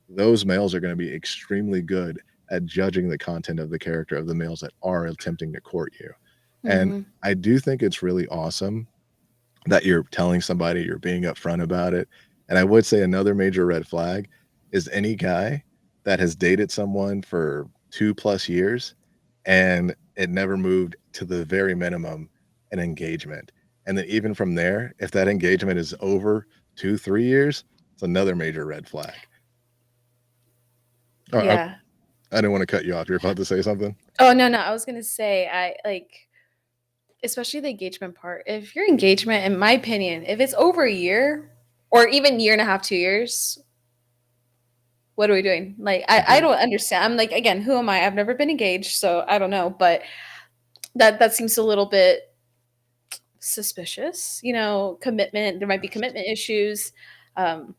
those males are gonna be extremely good at judging the content of the character of the males that are attempting to court you. And Mhm. I do think it's really awesome that you're telling somebody, you're being upfront about it. And I would say another major red flag is any guy that has dated someone for 2 plus years and it never moved to the very minimum an engagement. And then even from there, if that engagement is over 2, 3 years, it's another major red flag. Oh, Yeah. I didn't wanna cut you off. You're about to say something? Oh, no, no, I was gonna say, I like especially the engagement part. If your engagement, in my opinion, if it's over a year or even year and a half, 2 years, what are we doing? Like, I Agreed. don't understand. I'm like, again, who am I? I've never been engaged, so I don't know, but that seems a little bit suspicious, commitment. There might be Yes. commitment issues. Um,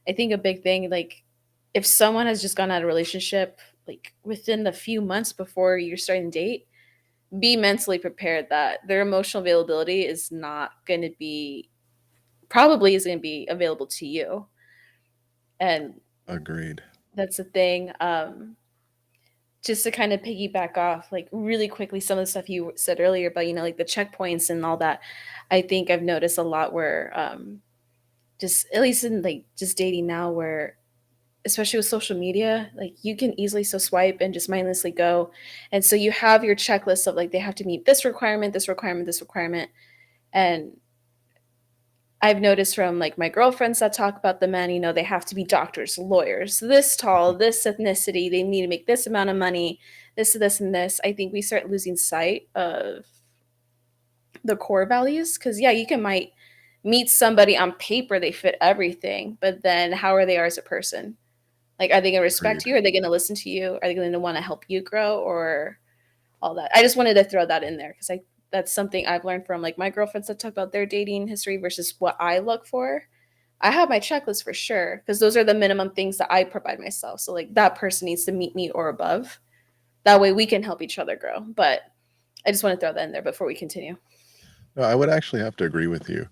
I think a big thing, like, if someone has just gone out of a relationship, like, within the few months before you're starting to date, be mentally prepared that their emotional availability is not going to be, probably is going to be available to you. And Agreed. that's the thing. Just to kind of piggyback off, like really quickly, some of the stuff you said earlier about, like the checkpoints and all that, I think I've noticed a lot where, just at least in like just dating now, where especially with social media, like you can easily so swipe and just mindlessly go. And so you have your checklist of like they have to meet this requirement, this requirement, this requirement. And I've noticed from like my girlfriends that talk about the men, they have to be doctors, lawyers, this tall, this ethnicity, they need to make this amount of money, this, and this. I think we start losing sight of the core values because, yeah, you can might meet somebody on paper, they fit everything, but then how are they as a person? Like, are they going to respect Agreed. you? Are they going to listen to you? Are they going to want to help you grow or all that? I just wanted to throw that in there because that's something I've learned from like my girlfriends that talk about their dating history versus what I look for. I have my checklist for sure because those are the minimum things that I provide myself. So like that person needs to meet me or above. That way we can help each other grow. But I just want to throw that in there before we continue. No, I would actually have to agree with you.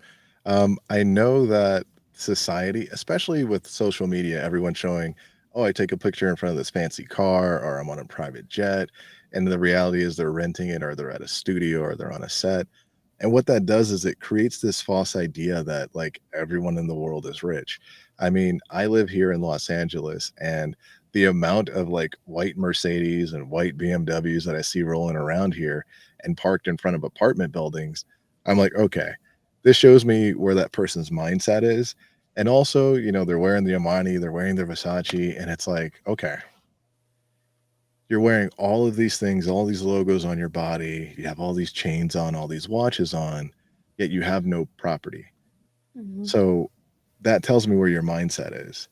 I know that society, especially with social media, everyone's showing, oh, I take a picture in front of this fancy car or I'm on a private jet. And the reality is they're renting it or they're at a studio or they're on a set. And what that does is it creates this false idea that like everyone in the world is rich. I mean, I live here in Los Angeles and the amount of like white Mercedes and white BMWs that I see rolling around here and parked in front of apartment buildings, I'm like, okay, this shows me where that person's mindset is. And also, they're wearing the Armani, they're wearing their Versace, and it's like, okay, you're wearing all of these things, all these logos on your body, you have all these chains on, all these watches on, yet you have no property. Mm-hmm. So that tells me where your mindset is.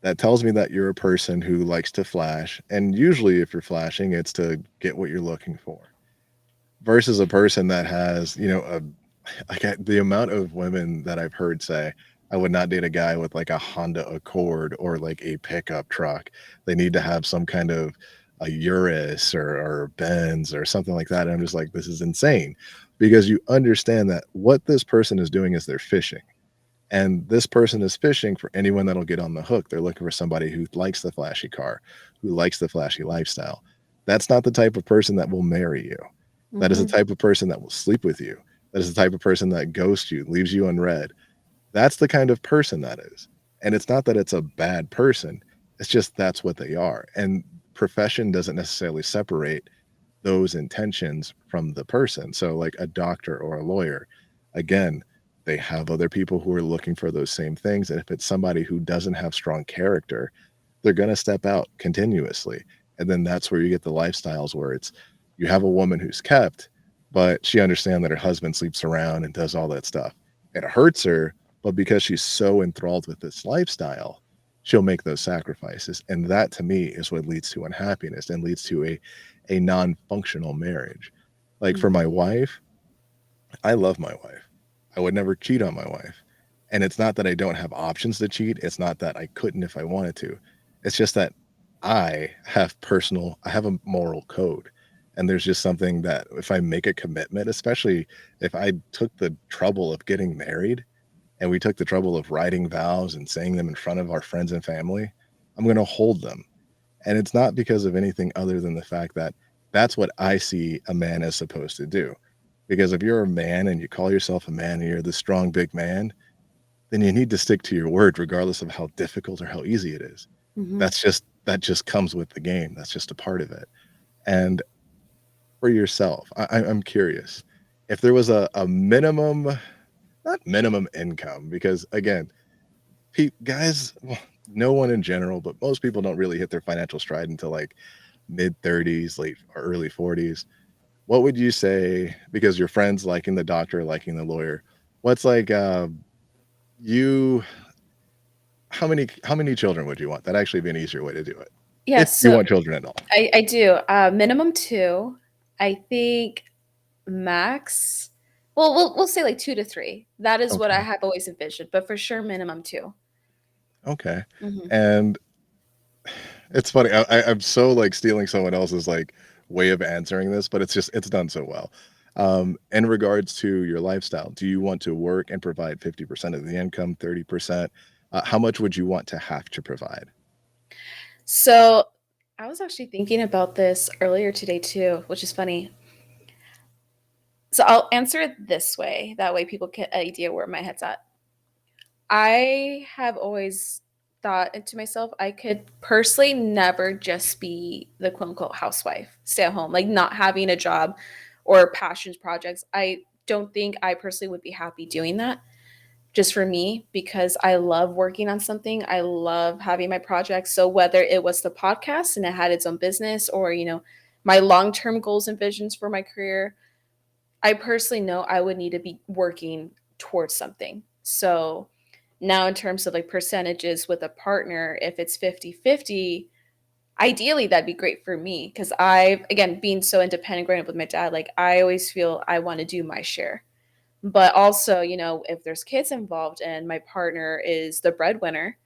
That tells me that you're a person who likes to flash. And usually, if you're flashing, it's to get what you're looking for versus a person that has, the amount of women that I've heard say, I would not date a guy with like a Honda Accord or like a pickup truck. They need to have some kind of a Urus or Benz or something like that. And I'm just like, this is insane because you understand that what this person is doing is they're fishing. And this person is fishing for anyone that'll get on the hook. They're looking for somebody who likes the flashy car, who likes the flashy lifestyle. That's not the type of person that will marry you. That is the Mm-hmm. type of person that will sleep with you. That is the type of person that ghosts you, leaves you unread. That's the kind of person that is. And it's not that it's a bad person, it's just that's what they are. And profession doesn't necessarily separate those intentions from the person. So, like a doctor or a lawyer, again, they have other people who are looking for those same things. And if it's somebody who doesn't have strong character, they're going to step out continuously. And then that's where you get the lifestyles where it's you have a woman who's kept, but she understands that her husband sleeps around and does all that stuff. It hurts her, but because she's so enthralled with this lifestyle, she'll make those sacrifices. And that to me is what leads to unhappiness and leads to a non-functional marriage. Like for Mm-hmm. my wife, I love my wife. I would never cheat on my wife. And it's not that I don't have options to cheat. It's not that I couldn't if I wanted to. It's just that I have a moral code. And there's just something that if I make a commitment, especially if I took the trouble of getting married and we took the trouble of writing vows and saying them in front of our friends and family, I'm going to hold them. And it's not because of anything other than the fact that that's what I see a man is supposed to do. Because if you're a man and you call yourself a man and you're the strong big man, then you need to stick to your word regardless of how difficult or how easy it is. Mm-hmm. That just comes with the game. That's just a part of it. And for yourself, I'm curious if there was a minimum, not minimum income, because again, guys, well, no one in general, but most people don't really hit their financial stride until like mid 30s, late or early 40s. What would you say, because your friends liking the doctor, liking the lawyer, what's like you how many children would you want? That'd actually be an easier way to do it. Yeah, If you so want children at all. I do. Minimum two. I think max. Well, we'll say like 2 to 3. That is what I Okay. have always envisioned, but for sure minimum 2. Okay. Mm-hmm. And it's funny. I'm so like stealing someone else's like way of answering this, but it's done so well. In regards to your lifestyle, do you want to work and provide 50% of the income, 30%? How much would you want to have to provide? So I was actually thinking about this earlier today too, which is funny. So I'll answer it this way. That way people get an idea where my head's at. I have always thought to myself, I could personally never just be the quote unquote housewife, stay at home, like not having a job or passions projects. I don't think I personally would be happy doing that just for me because I love working on something. I love having my projects. So whether it was the podcast and it had its own business or, my long-term goals and visions for my career, I personally know I would need to be working towards something. So now in terms of like percentages with a partner, if it's 50-50, ideally that'd be great for me because I, again, being so independent growing up with my dad, like I always feel I want to do my share. But also, if there's kids involved and my partner is the breadwinner,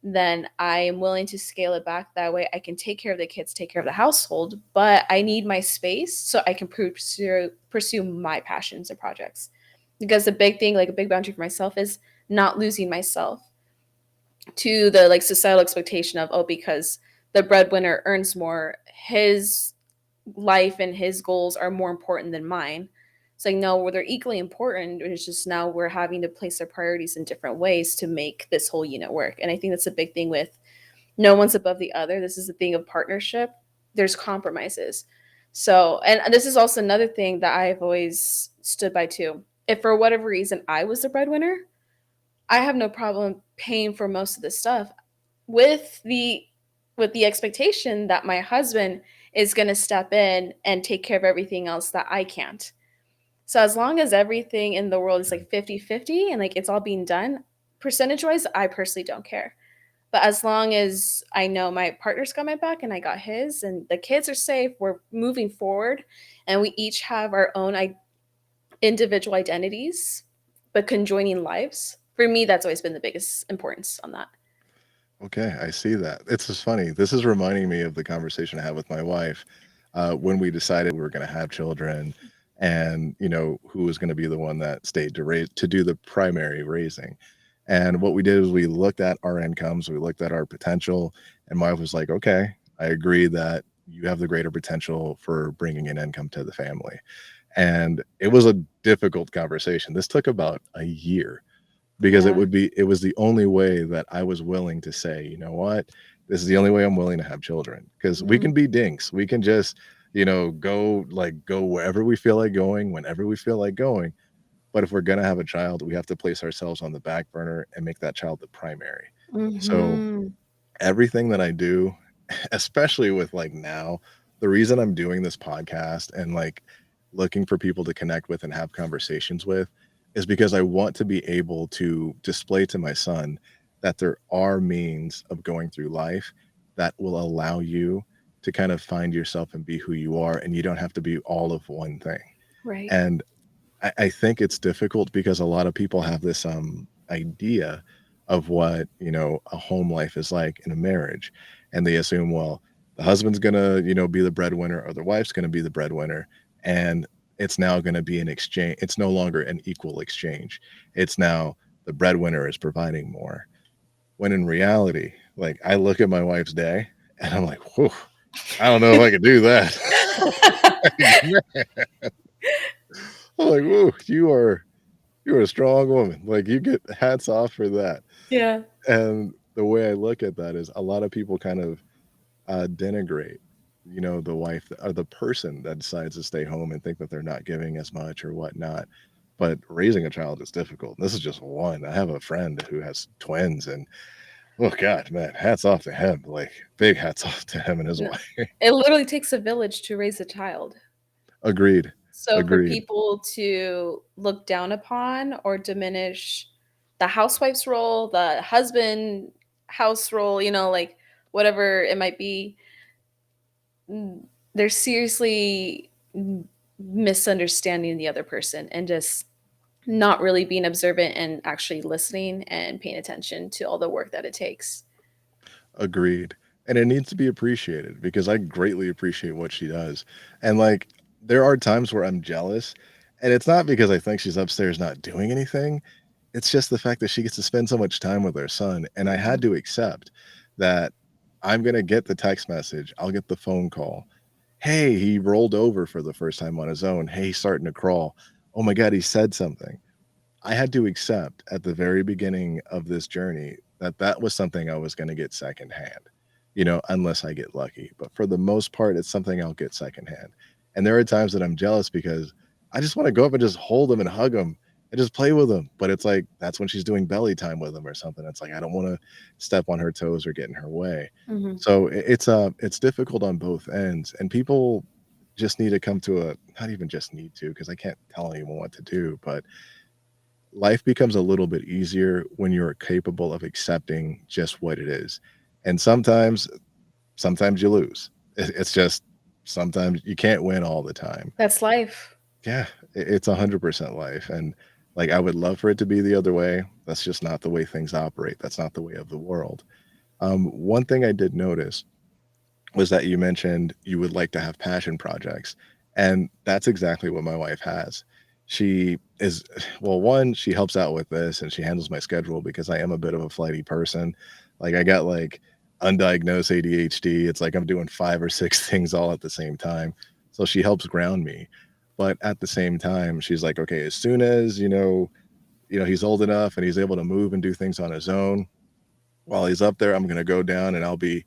then I am willing to scale it back. That way I can take care of the kids, take care of the household, but I need my space so I can pursue my passions and projects. Because the big thing, like a big boundary for myself, is not losing myself to the like societal expectation of, oh, because the breadwinner earns more, his life and his goals are more important than mine. It's like, no, well, they're equally important. It's just now we're having to place our priorities in different ways to make this whole unit work. And I think that's a big thing with no one's above the other. This is the thing of partnership. There's compromises. So, and this is also another thing that I've always stood by too. If for whatever reason I was the breadwinner, I have no problem paying for most of this stuff with the expectation that my husband is going to step in and take care of everything else that I can't. So as long as everything in the world is like 50-50 and like it's all being done, percentage-wise, I personally don't care. But as long as I know my partner's got my back and I got his and the kids are safe, we're moving forward and we each have our own individual identities but conjoining lives. For me, that's always been the biggest importance on that. Okay, I see that. It's just funny. This is reminding me of the conversation I had with my wife when we decided we were going to have children, and who was going to be the one that stayed to raise to do the primary raising. And what we did is we looked at our incomes, we looked at our potential, and my wife was like, "Okay, I agree that you have the greater potential for bringing an income to the family." And it was a difficult conversation. This took about a year because Yeah. it was the only way that I was willing to say, "You know what? This is the only way I'm willing to have children." Because we can Mhm. be dinks. We can just, go wherever we feel like going, whenever we feel like going. But if we're gonna have a child, we have to place ourselves on the back burner and make that child the primary. So Mhm. everything that I do, especially with like now, the reason I'm doing this podcast and like looking for people to connect with and have conversations with is because I want to be able to display to my son that there are means of going through life that will allow you to kind of find yourself and be who you are, and you don't have to be all of one thing. Right. And I think it's difficult because a lot of people have this idea of what a home life is like in a marriage, and they assume, well, the husband's gonna be the breadwinner or the wife's gonna be the breadwinner, and it's now gonna be an exchange. It's no longer an equal exchange. It's now the breadwinner is providing more. When in reality, like I look at my wife's day and I'm like, whoa, I don't know if I could do that. I'm like, whoa, you're a strong woman. Like, you get hats off for that. Yeah. And the way I look at that is a lot of people kind of, denigrate, the wife or the person that decides to stay home and think that they're not giving as much or whatnot. But raising a child is difficult. This is just one. I have a friend who has twins, and, oh god, man, hats off to him. Like, big hats off to him and his No. wife. It literally takes a village to raise a child. Agreed. So for Agreed. people to look down upon or diminish the housewife's role, the husband house role, like whatever it might be, they're seriously misunderstanding the other person and just not really being observant and actually listening and paying attention to all the work that it takes. Agreed. and it needs to be appreciated because I greatly appreciate what she does. And like there are times where I'm jealous, and it's not because I think she's upstairs not doing anything. It's just the fact that she gets to spend so much time with her son, and I had Mhm. to accept that I'm going to get the text message, I'll get the phone call. Hey, he rolled over for the first time on his own. Hey, he's starting to crawl. Oh my god, he said something. I had to accept at the very beginning of this journey that that was something I was gonna get secondhand, unless I get lucky. But for the most part, it's something I'll get secondhand. And there are times that I'm jealous because I just wanna go up and just hold him and hug him and just play with him. But it's like that's when she's doing belly time with him or something. It's like I don't wanna step on her toes or get in her way. Mhm. So it's difficult on both ends, and people just need to come to a not even just need to, because I can't tell anyone what to do, but life becomes a little bit easier when you're capable of accepting just what it is. And sometimes you lose. It's just sometimes you can't win all the time. That's life. Yeah, it's 100% life, and, like, I would love for it to be the other way. That's just not the way things operate. That's not the way of the world. One thing I did notice was that you mentioned you would like to have passion projects, and that's exactly what my wife has. She is well, one, she helps out with this and she handles my schedule because I am a bit of a flighty person. Like, I got, like, undiagnosed ADHD. It's like I'm doing 5 or 6 things all at the same time, so she helps ground me. But at the same time, she's like, "Okay, as soon as, he's old enough and he's able to move and do things on his own, while he's up there, I'm gonna go down and I'll be,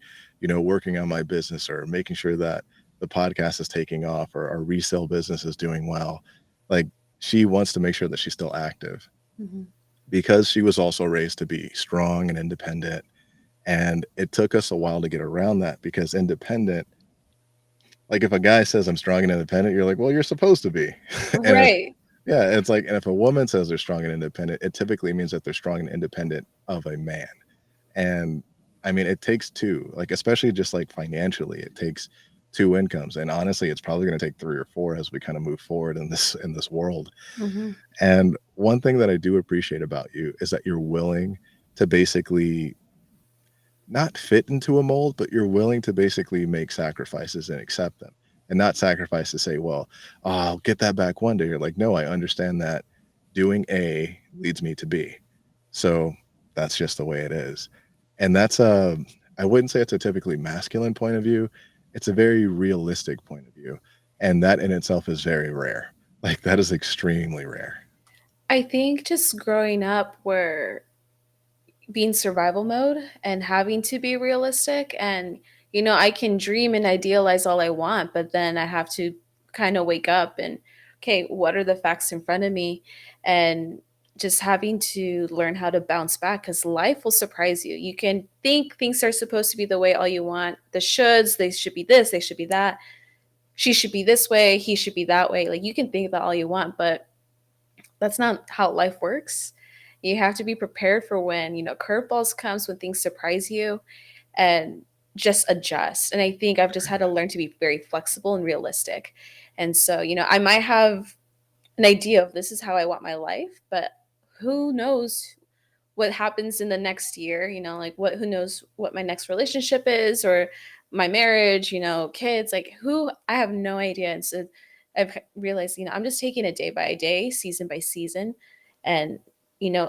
working on my business or making sure that the podcast is taking off or our resale business is doing well." Like, she wants to make sure that she's still active Mhm. because she was also raised to be strong and independent. And it took us a while to get around that because independent, like if a guy says I'm strong and independent, you're like, well, you're supposed to be. And if Right. yeah, it's like, and if a woman says they're strong and independent, it typically means that they're strong and independent of a man. And I mean, it takes 2, like, especially just, like, financially, it takes 2 incomes, and honestly, it's probably gonna take 3 or 4 as we kinda move forward in this world. Mhm. And one thing that I do appreciate about you is that you're willing to basically not fit into a mold, but you're willing to basically make sacrifices and accept them, and not sacrifice to say, "Well, I'll get that back one day." You're like, "No, I understand that doing A leads me to B. So that's just the way it is." And that's a I wouldn't say it's a typically masculine point of view. It's a very realistic point of view, and that in itself is very rare. Like, that is extremely rare. I think just growing up where being survival mode and having to be realistic, and I can dream and idealize all I want, but then I have to kind of wake up and, okay, what are the facts in front of me? And just having to learn how to bounce back, because life will surprise you. You can think things are supposed to be the way all you want, the shoulds, they should be this, they should be that, she should be this way, he should be that way. Like, you can think that all you want, but that's not how life works. You have to be prepared for when, curveballs comes, when things surprise you, and just adjust. And I think I've just had to learn to be very flexible and realistic. And so, I might have an idea of this is how I want my life, but who knows what happens in the next year, like who knows what my next relationship is, or my marriage, kids, like who, I have no idea. And so I've realized, I'm just taking it day by day, season by season, and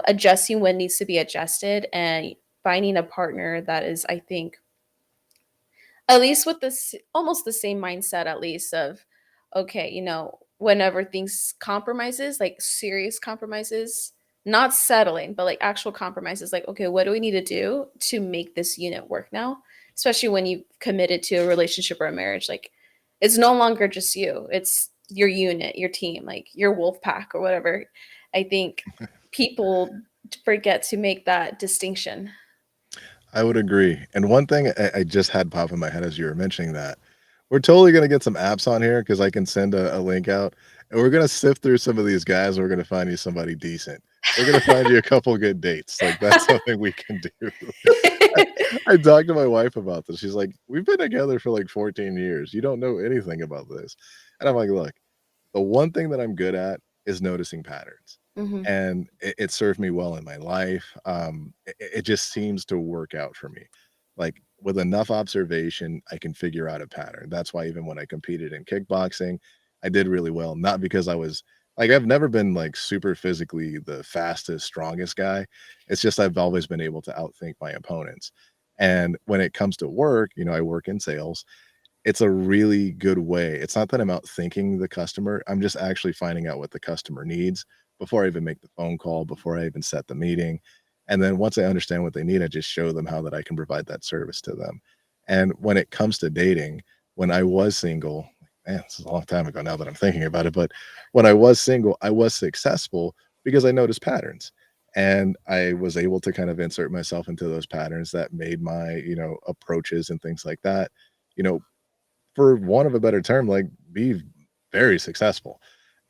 adjusting when needs to be adjusted, and finding a partner that is, I think, at least with this almost the same mindset, at least, of, okay, whenever things compromises, like serious compromises, not settling, but like actual compromises, like, okay, what do we need to do to make this unit work now? Especially when you've committed to a relationship or a marriage, like it's no longer just you, it's your unit, your team, like your wolf pack or whatever. I think people forget to make that distinction. I would agree. And one thing I just had pop in my head as you were mentioning that, we're totally gonna get some apps on here because I can send a link out, and we're gonna sift through some of these guys, and we're gonna find you somebody decent. We're gonna find you a couple good dates, like, that's something we can do. I I talked to my wife about this, she's like, "We've been together for, like, 14 years, you don't know anything about this." And I'm like, "Look, the one thing that I'm good at is noticing patterns, Mhm. and it served me well in my life. It just seems to work out for me. Like, with enough observation, I can figure out a pattern. That's why even when I competed in kickboxing, I did really well, not because I was like, I've never been, like, super physically the fastest, strongest guy. It's just I've always been able to outthink my opponents. And when it comes to work, I work in sales. It's a really good way. It's not that I'm out thinking the customer, I'm just actually finding out what the customer needs before I even make the phone call, before I even set the meeting, and then once I understand what they need, I just show them how that I can provide that service to them. And when it comes to dating, when I was single, man, this is a long time ago now that I'm thinking about it, but when I was single, I was successful because I noticed patterns, and I was able to kind of insert myself into those patterns that made my, approaches and things like that, you know, for want of a better term, like, be very successful.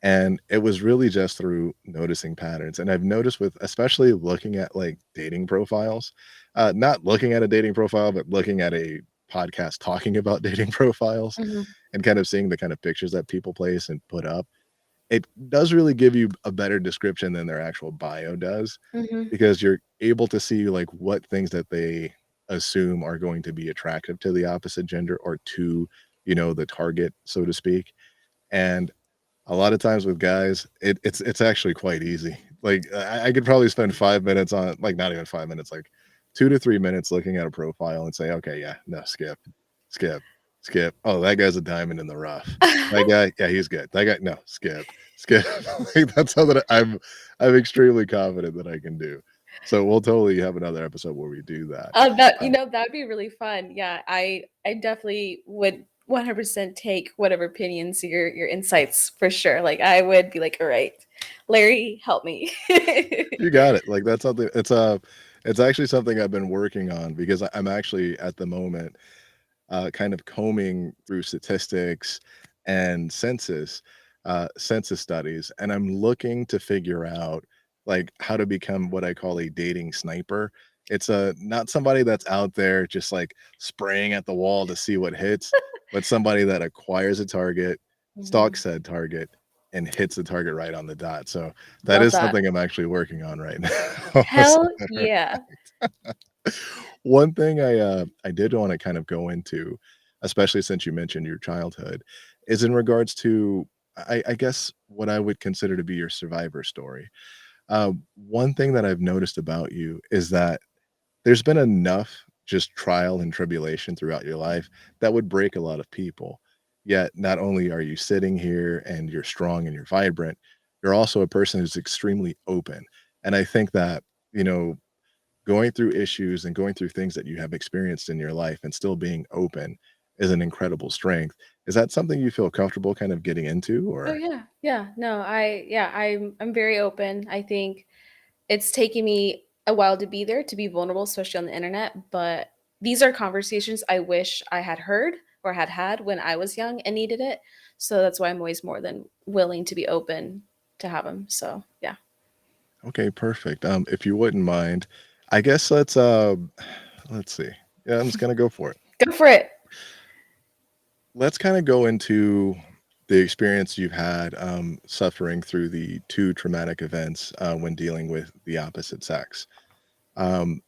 And it was really just through noticing patterns. And I've noticed with especially looking at like dating profiles, not looking at a dating profile, but looking at a podcast talking about dating profiles Mhm. and kind of seeing the kind of pictures that people place and put up. It does really give you a better description than their actual bio does Mhm. because you're able to see like what things that they assume are going to be attractive to the opposite gender or to, the target, so to speak. And a lot of times with guys, it's actually quite easy. Like, I could probably spend 5 minutes on like, not even 5 minutes, like, 2 to 3 minutes looking at a profile and say, "Okay, yeah, no, skip, skip, skip. Oh, that guy's a diamond in the rough. That guy, yeah, he's good. That guy, no, skip, skip." Like, that's something that I'm extremely confident that I can do. So, we'll totally have another episode where we do that. That Uh that'd be really fun. Yeah, I definitely would 100% take whatever opinions, your insights for sure. Like, I would be like, "All right, Larry, help me." You got it. Like, that's something it's actually something I've been working on because I'm actually at the moment kind of combing through statistics and census studies, and I'm looking to figure out like how to become what I call a dating sniper. It's a not somebody that's out there just like spraying at the wall to see what hits, but somebody that acquires a target, Mhm. stalks said target, and hits the target right on the dot. So that Love is that. something I'm actually working on right now. As Hell a matter of yeah. one thing I did wanna kind of go into, especially since you mentioned your childhood, is in regards to, I guess, what I would consider to be your survivor story. One thing that I've noticed about you is that there's been enough just trial and tribulation throughout your life that would break a lot of people. Yet, not only are you sitting here and you're strong and you're vibrant, you're also a person who's extremely open, and I think that, you know, going through issues and going through things that you have experienced in your life and still being open is an incredible strength. Is that something you feel comfortable kind of getting into Oh, or yeah. Yeah. No, I'm very open. I think it's taken me a while to be there, to be vulnerable, especially on the internet, but these are conversations I wish I had heard or had when I was young and needed it. So that's why I'm always more than willing to be open to have them. So, yeah. okay, perfect. If you wouldn't mind, I guess let's see. Yeah, I'm just gonna go for it. Go for it. Let's kind of go into the experience you've had suffering through the two traumatic events when dealing with the opposite sex.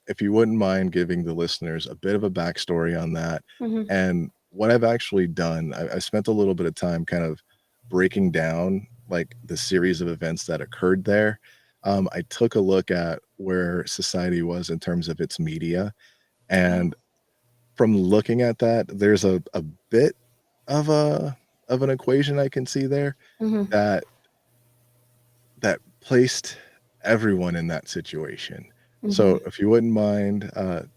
If you wouldn't mind giving the listeners a bit of a backstory on that, Mhm. and what I've actually done, I spent a little bit of time kind of breaking down like the series of events that occurred there. I took a look at where society was in terms of its media, Oh. and from looking at that, there's a bit of an equation I can see there Mhm. that placed everyone in that situation. So, Mhm. if you wouldn't mind,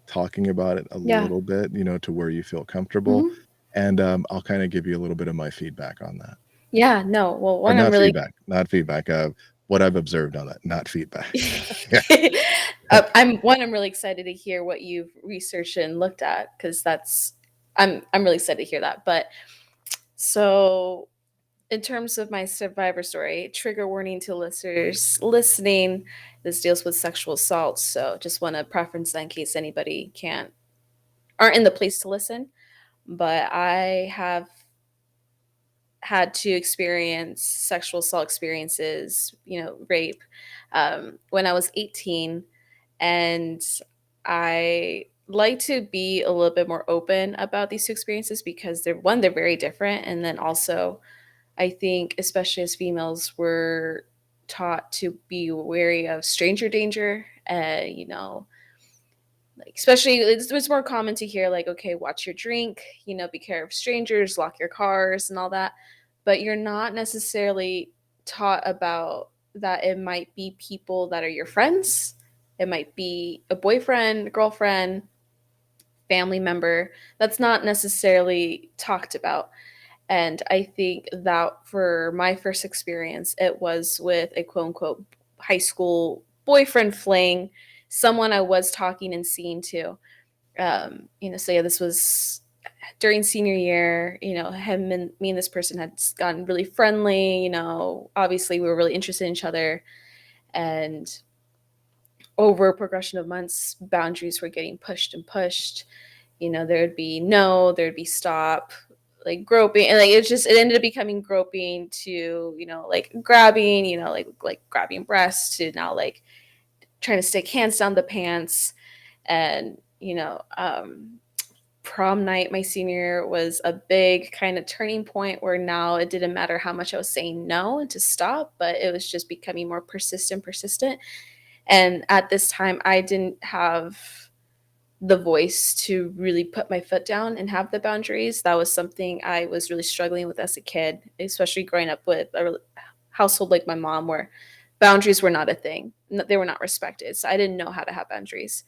talking about it a Yeah. little bit, to where you feel comfortable, Mhm. and, I'll kinda give you a little bit of my feedback on that. Yeah, no. Well, Or one, I'm not really feedback, not feedback, what I've observed on that, not feedback. Yeah. I'm really excited to hear what you've researched and looked at because that's I'm really excited to hear that. But so in terms of my survivor story, trigger warning to listeners listening, this deals with sexual assault. So just want to preference that in case anybody aren't in the place to listen. But I have had to experience sexual assault experiences, rape, when I was 18, and I like to be a little bit more open about these two experiences because they're very different, and then also I think especially as females we're taught to be wary of stranger danger. Like especially it's more common to hear like, okay, watch your drink, be care of strangers, lock your cars and all that, but you're not necessarily taught about that it might be people that are your friends, it might be a boyfriend, girlfriend, family member that's not necessarily talked about. And I think that for my first experience, it was with a quote unquote high school boyfriend fling, someone I was talking and seeing to. So yeah, this was during senior year. Him and me and this person had gotten really friendly. Obviously we were really interested in each other, and over a progression of months, boundaries were getting pushed and pushed. There'd be no, there'd be stop, like groping, and like it ended up becoming groping to, like grabbing, like grabbing breasts to now like trying to stick hands down the pants. And prom night my senior year was a big kind of turning point where now it didn't matter how much I was saying no and to stop, but it was just becoming more persistent. And at this time I didn't have the voice to really put my foot down and have the boundaries. That was something I was really struggling with as a kid, especially growing up with a household like my mom, where boundaries were not a thing. They were not respected. So I didn't know how to have boundaries.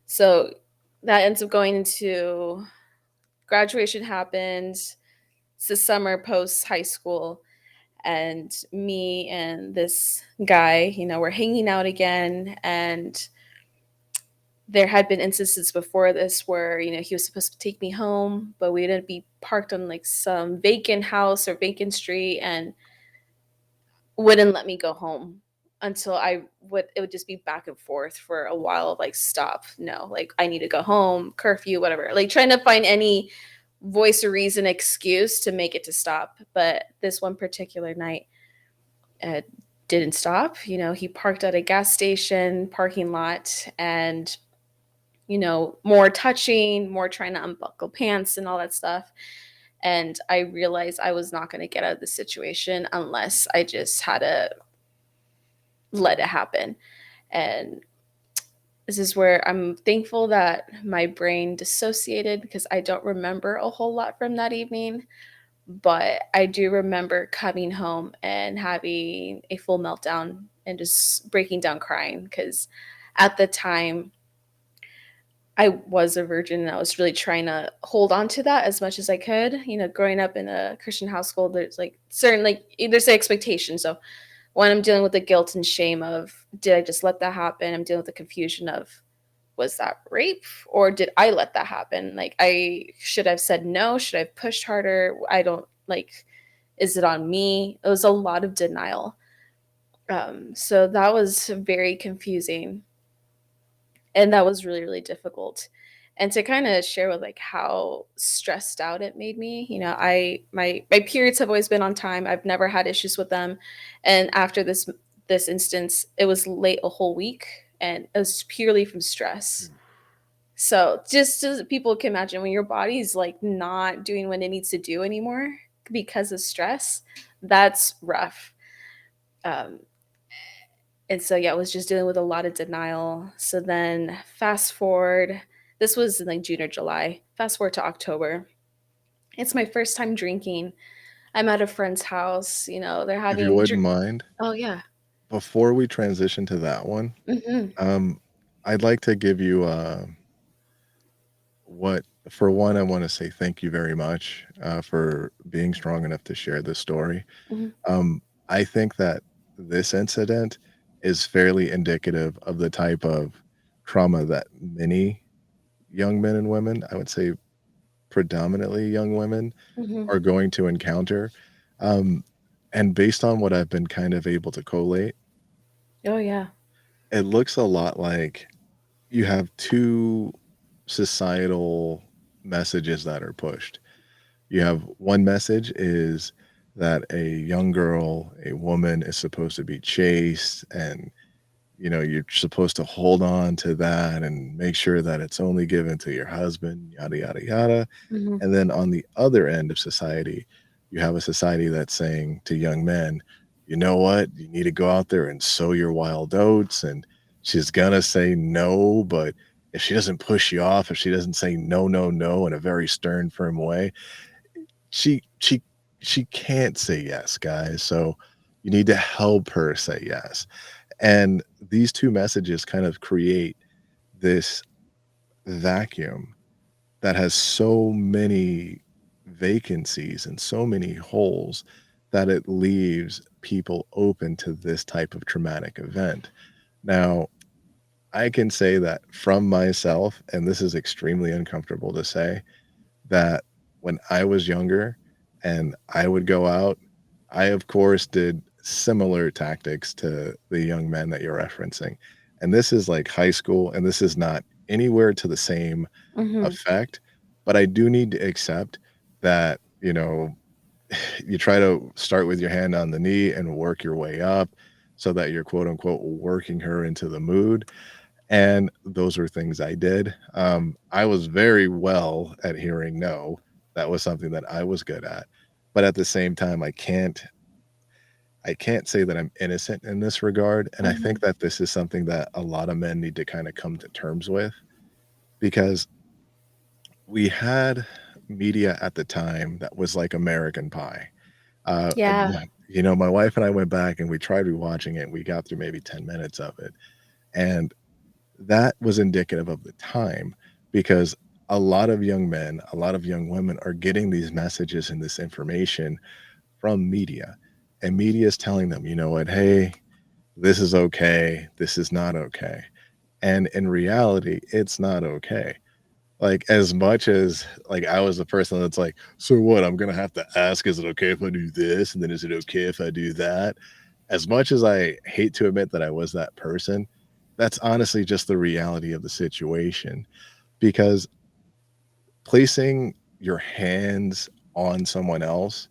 So that ends up going into graduation happened. It's the summer post high school. And me and this guy, we're hanging out again. And there had been instances before this where he was supposed to take me home, but we didn't be parked on like some vacant house or vacant street, and wouldn't let me go home until it would just be back and forth for a while of like, stop, no, like I need to go home, curfew, whatever, like trying to find any voice or reason excuse to make it to stop. But this one particular night, uh, didn't stop. He parked at a gas station parking lot, and more touching, more trying to unbuckle pants and all that stuff. And I realized I was not going to get out of the situation unless I just had to let it happen. And this is where I'm thankful that my brain dissociated because I don't remember a whole lot from that evening. But I do remember coming home and having a full meltdown and just breaking down crying because at the time I was a virgin and I was really trying to hold on to that as much as I could. Growing up in a Christian household, there's like certain like there's the expectation. So when I'm dealing with the guilt and shame of did I just let that happen? I'm dealing with the confusion of was that rape or did I let that happen? Like I should have said no, should I have pushed harder? I don't like is it on me? It was a lot of denial. So that was very confusing, and that was really really difficult. And to kind of share with like how stressed out it made me, my periods have always been on time, I've never had issues with them. And after this instance it was late a whole week, and it was purely from stress. So just so that people can imagine when your body's like not doing what it needs to do anymore because of stress, that's rough. um, and so yeah, I was just dealing with a lot of denial. So then fast forward, this was in like June or July. Fast forward to October. It's my first time drinking. I'm at a friend's house. They're If you having. wouldn't mind, Oh yeah. before we transition to that one, Hmm. um, I'd like to give you, what for one, I wanna say thank you very much, for being strong enough to share this story. Hmm. I think that this incident is fairly indicative of the type of trauma that many young men and women, I would say predominantly young women, Hmm. are going to encounter. Um, and based on what I've been kind of able to collate, Oh yeah. it looks a lot like you have 2 societal messages that are pushed. You have one message is that a young girl, a woman is supposed to be chaste and you're supposed to hold on to that and make sure that it's only given to your husband, yada, yada, yada. Mhm. And then on the other end of society, you have a society that's saying to young men, you know what? You need to go out there and sow your wild oats. And she's going to say no. But if she doesn't push you off, if she doesn't say no, no, no in a very stern, firm way, she, she, she can't say yes, guys. So you need to help her say yes. And these two messages kind of create this vacuum that has so many vacancies and so many holes that it leaves people open to this type of traumatic event. Now, I can say that from myself, and this is extremely uncomfortable to say, that when I was younger and I would go out, I, of course, did similar tactics to the young men that you're referencing. And this is like high school, and this is not anywhere to the same Mhm. effect. But I do need to accept that, you try to start with your hand on the knee and work your way up so that you're quote unquote working her into the mood. And those were things I did. I was very well at hearing no. That was something that I was good at. But at the same time, I can't say that I'm innocent in this regard. And I think Mhm. that this is something that a lot of men need to kind of come to terms with because we had media at the time that was like American Pie. Yeah. My wife and I went back and we tried rewatching it. And we got through maybe 10 minutes of it. And that was indicative of the time because a lot of young men, a lot of young women are getting these messages and this information from media. And media is telling them, you know what, hey, this is okay, this is not okay. And in reality, it's not okay. Like, as much as, like, I was the person that's like, "So what? I'm gonna have to ask, is it okay if I do this? And then is it okay if I do that?" As much as I hate to admit that I was that person, that's honestly just the reality of the situation, because placing your hands on someone else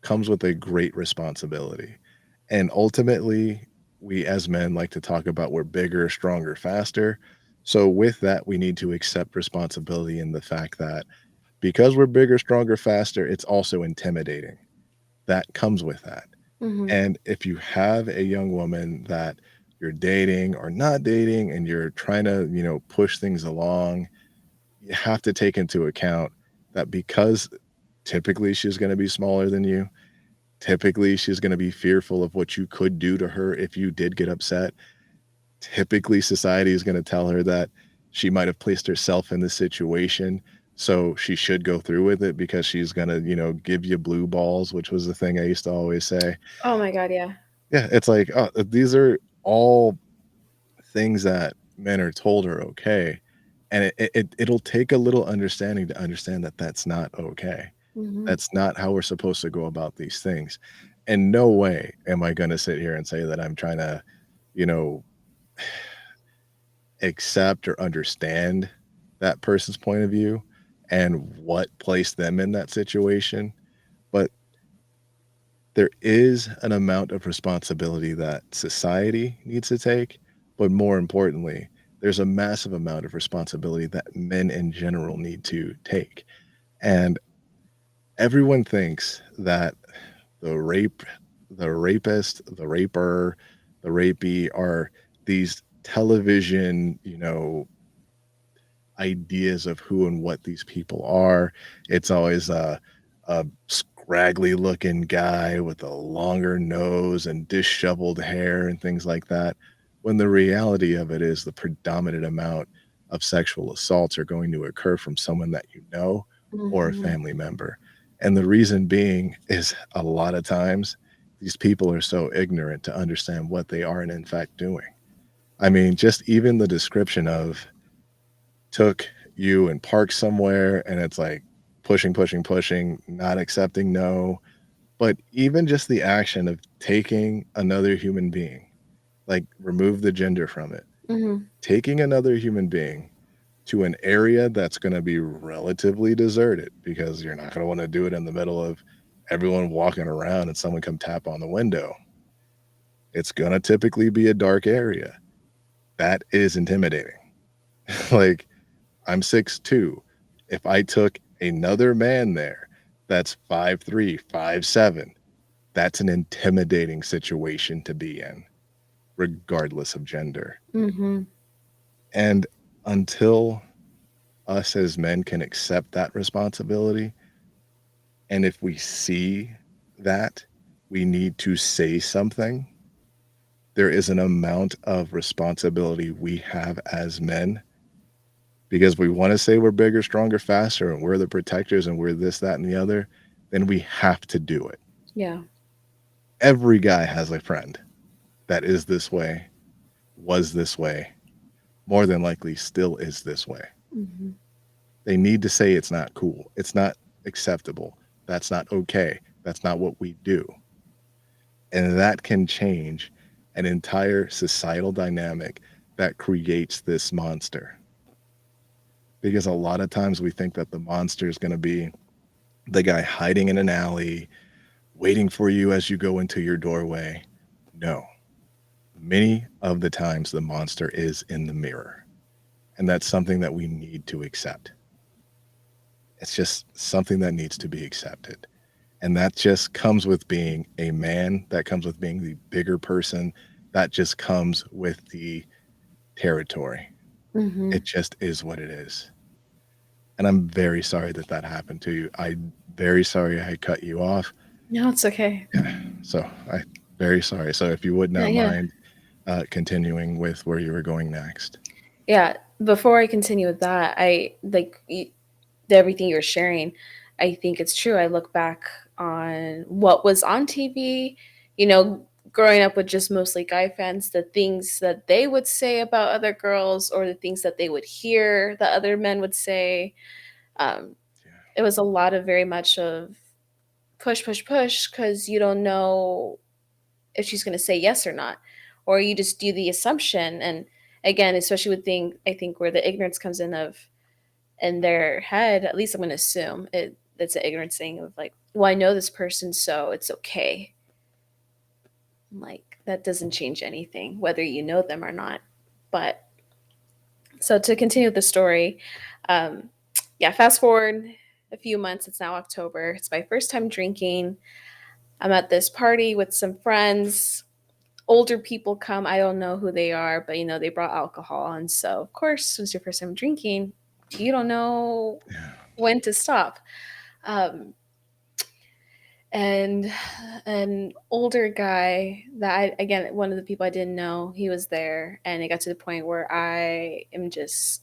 comes with a great responsibility, and ultimately, we as men like to talk about we're bigger, stronger, faster, so with that, we need to accept responsibility in the fact that because we're bigger, stronger, faster, it's also intimidating. That comes with that. Mhm. And if you have a young woman that you're dating or not dating and you're trying to, push things along, you have to take into account that because typically she's going to be smaller than you, typically she's going to be fearful of what you could do to her if you did get upset. Typically, society is gonna tell her that she might have placed herself in this situation, so she should go through with it because she's gonna, give you blue balls, which was the thing I used to always say. Oh my god, yeah. Yeah, it's like, oh, these are all things that men are told are okay, and it'll take a little understanding to understand that that's not okay. Mhm. That's not how we're supposed to go about these things. In no way am I gonna sit here and say that I'm trying to, you know, accept or understand that person's point of view and what placed them in that situation, but there is an amount of responsibility that society needs to take, but more importantly, there's a massive amount of responsibility that men in general need to take, and everyone thinks that the rape the rapist, the raper, the rapee are these television, ideas of who and what these people are. It's always a scraggly looking guy with a longer nose and disheveled hair and things like that. When the reality of it is the predominant amount of sexual assaults are going to occur from someone that you know or a Mhm. family member. And the reason being is a lot of times these people are so ignorant to understand what they are and in fact doing. I mean, just even the description of took you and parked somewhere and it's like pushing, pushing, pushing, not accepting no. But even just the action of taking another human being, like remove the gender from it, Mhm. taking another human being to an area that's going to be relatively deserted because you're not going to want to do it in the middle of everyone walking around and someone come tap on the window. It's going to typically be a dark area. that is intimidating. Like, I'm 6'2". If I took another man there that's 5'3", 5'7", that's an intimidating situation to be in, regardless of gender. Mhm. And until us as men can accept that responsibility, and if we see that we need to say something, there is an amount of responsibility we have as men because we want to say we're bigger, stronger, faster, and we're the protectors and we're this, that, and the other, then we have to do it. Yeah. Every guy has a friend that is this way, was this way, more than likely still is this way. Mhm. They need to say it's not cool. It's not acceptable. That's not okay. That's not what we do. And that can change an entire societal dynamic that creates this monster. Because a lot of times we think that the monster is going to be the guy hiding in an alley, waiting for you as you go into your doorway. No. Many of the times the monster is in the mirror. And that's something that we need to accept. It's just something that needs to be accepted. And that just comes with being a man, that comes with being the bigger person, that just comes with the territory. Mhm. It just is what it is. And I'm very sorry that that happened to you. I'm very sorry I cut you off. No, it's okay. Yeah. So I very sorry. So if you would Yeah, not yeah. mind continuing with where you were going next. Yeah, before I continue with that, everything you're sharing, I think it's true. I look back on what was on TV, growing up with just mostly guy fans, the things that they would say about other girls or the things that they would hear that other men would say. Um, it was a lot of very much of push, push, push because you don't know if she's going to say yes or not, or you just do the assumption. And again, especially with I think where the ignorance comes in their head, at least I'm going to assume it's an ignorance thing of like, well, I know this person, so it's okay. Like that doesn't change anything, whether you know them or not. But so to continue the story, um, yeah, fast forward a few months. It's now October. It's my first time drinking. I'm at this party with some friends. Older people come. I don't know who they are, but they brought alcohol. And so, of course, it's your first time drinking. You don't know Yeah. when to stop. Um, and an older guy again, one of the people I didn't know, he was there. And it got to the point where I am just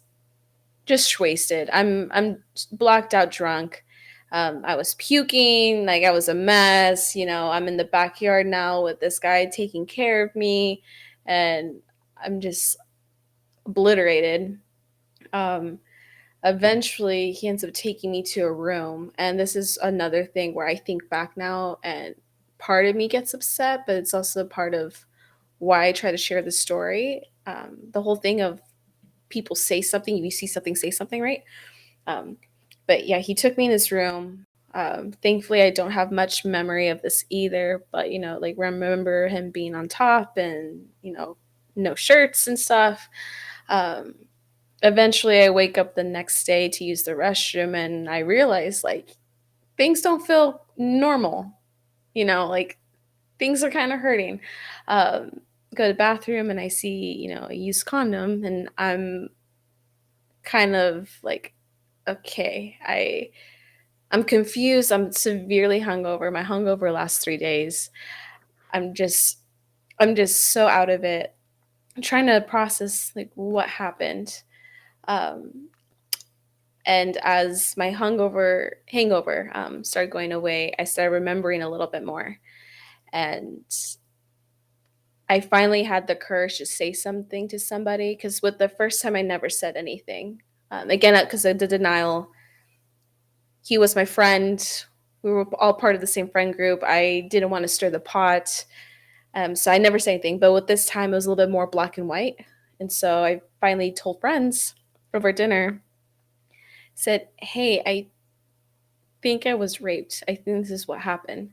wasted. I'm blacked out drunk. I was puking, like I was a mess. I'm in the backyard now with this guy taking care of me, and I'm just obliterated. Um, Eventually, he ends up taking me to a room, and this is another thing where I think back now, and part of me gets upset, but it's also part of why I try to share the story. The whole thing of people say something, if you see something, say something, right? Um, but yeah, he took me in his room. Thankfully, I don't have much memory of this either, but like remember him being on top and no shirts and stuff. Um, Eventually, I wake up the next day to use the restroom, and I realize like things don't feel normal. Like things are kind of hurting. Um, Go to the bathroom, and I see a used condom, and I'm kind of like, okay, I'm confused. I'm severely hungover. My hungover lasts 3 days. I'm just I'm just so out of it. I'm trying to process like what happened. Um, and as my hangover started going away, I started remembering a little bit more. And I finally had the courage to say something to somebody because with the first time I never said anything. Again, because of the denial, he was my friend. We were all part of the same friend group. I didn't want to stir the pot. So I never said anything. But with this time, it was a little bit more black and white. And so I finally told friends over dinner, said, hey, I think I was raped. I think this is what happened.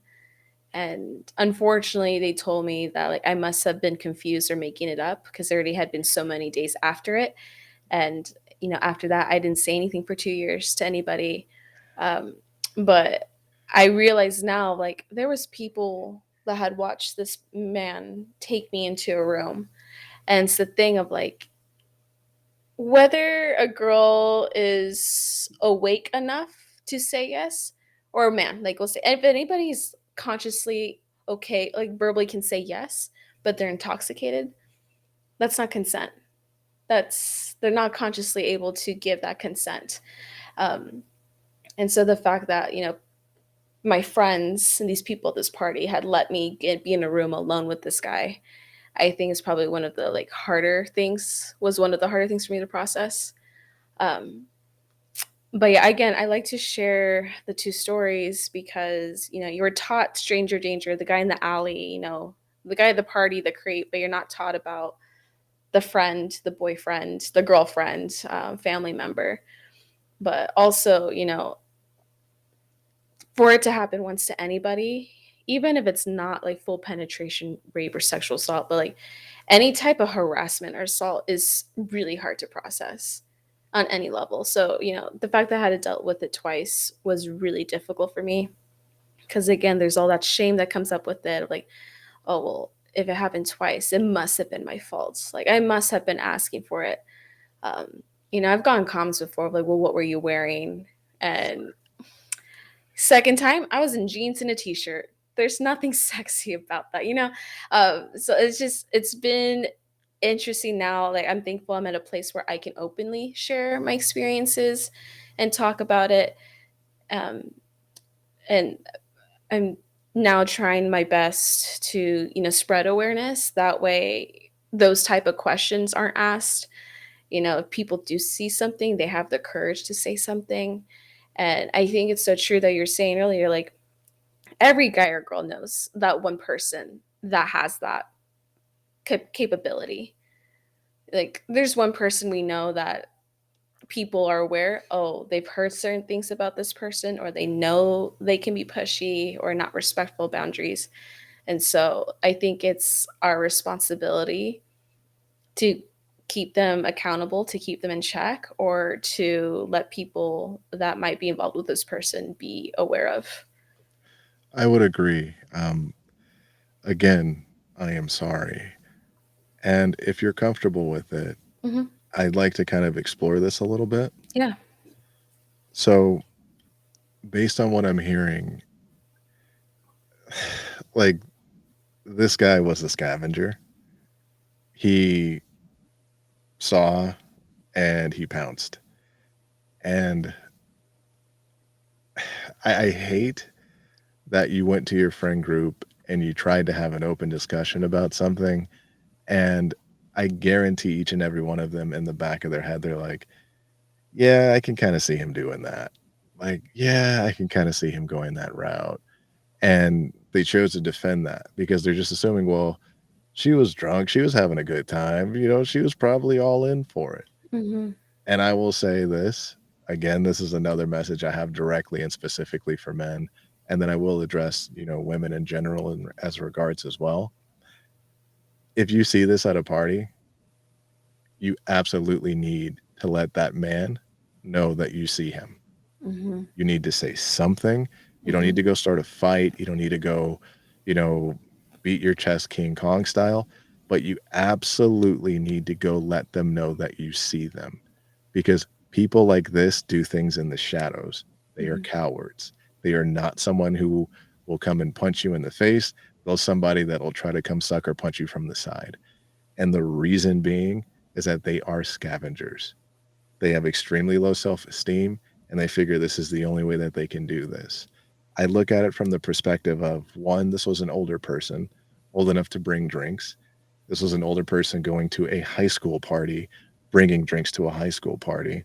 And unfortunately, they told me that like I must have been confused or making it up because there already had been so many days after it. And after that, I didn't say anything for 2 years to anybody. Um, but I realize now, like there was people that had watched this man take me into a room, and it's the thing of like whether a girl is awake enough to say yes, or a man, like we'll say if anybody's consciously okay, like verbally can say yes, but they're intoxicated, that's not consent. That's they're not consciously able to give that consent. um, and so the fact that my friends and these people at this party had let me be in a room alone with this guy, I think is probably one of the like harder things, was one of the harder things for me to process. um, but yeah, again, I like to share the two stories because you were taught stranger danger, the guy in the alley, the guy at the party, the creep, but you're not taught about the friend, the boyfriend, the girlfriend, family member. But also, for it to happen once to anybody, even if it's not like full penetration, rape, or sexual assault, but like any type of harassment or assault is really hard to process on any level. So, the fact that I had to dealt with it twice was really difficult for me because, again, there's all that shame that comes up with it. Like, oh, well, if it happened twice, it must have been my fault. Like, I must have been asking for it. Um, I've gotten comments before, like, well, what were you wearing? And second time, I was in jeans and a t-shirt. There's nothing sexy about that. So it's been interesting now. Like I'm thankful I'm at a place where I can openly share my experiences and talk about it. Um, and I'm now trying my best to, spread awareness. That way those type of questions aren't asked. If people do see something, they have the courage to say something. And I think it's so true that you're saying earlier, like every guy or girl knows that one person that has that capability. Like, there's one person we know that people are aware, oh, they've heard certain things about this person, or they know they can be pushy or not respectful boundaries. And so I think it's our responsibility to keep them accountable, to keep them in check, or to let people that might be involved with this person be aware of. I would agree. Again, I am sorry. And if you're comfortable with it, Hmm. I'd like to kind of explore this a little bit. Yeah. So, based on what I'm hearing, like this guy was a scavenger. He saw and he pounced. And I hate that you went to your friend group and you tried to have an open discussion about something. And I guarantee each and every one of them in the back of their head, they're like, yeah, I can kind of see him doing that. Like, yeah, I can kind of see him going that route. And they chose to defend that because they're just assuming, well, she was drunk, she was having a good time, she was probably all in for it. Hmm. And I will say this again, this is another message I have directly and specifically for men. And then I will address, women in general and as regards as well. If you see this at a party, you absolutely need to let that man know that you see him. Hmm. You need to say something. You don't need Hmm. to go start a fight. You don't need to go, you know, beat your chest King Kong style, but you absolutely need to go let them know that you see them because people like this do things in the shadows. They are Hmm. cowards. They are not someone who will come and punch you in the face. They're somebody that will try to come sucker punch you from the side. And the reason being is that they are scavengers. They have extremely low self esteem and they figure this is the only way that they can do this. I look at it from the perspective of one, this was an older person, old enough to bring drinks. This was an older person going to a high school party, bringing drinks to a high school party.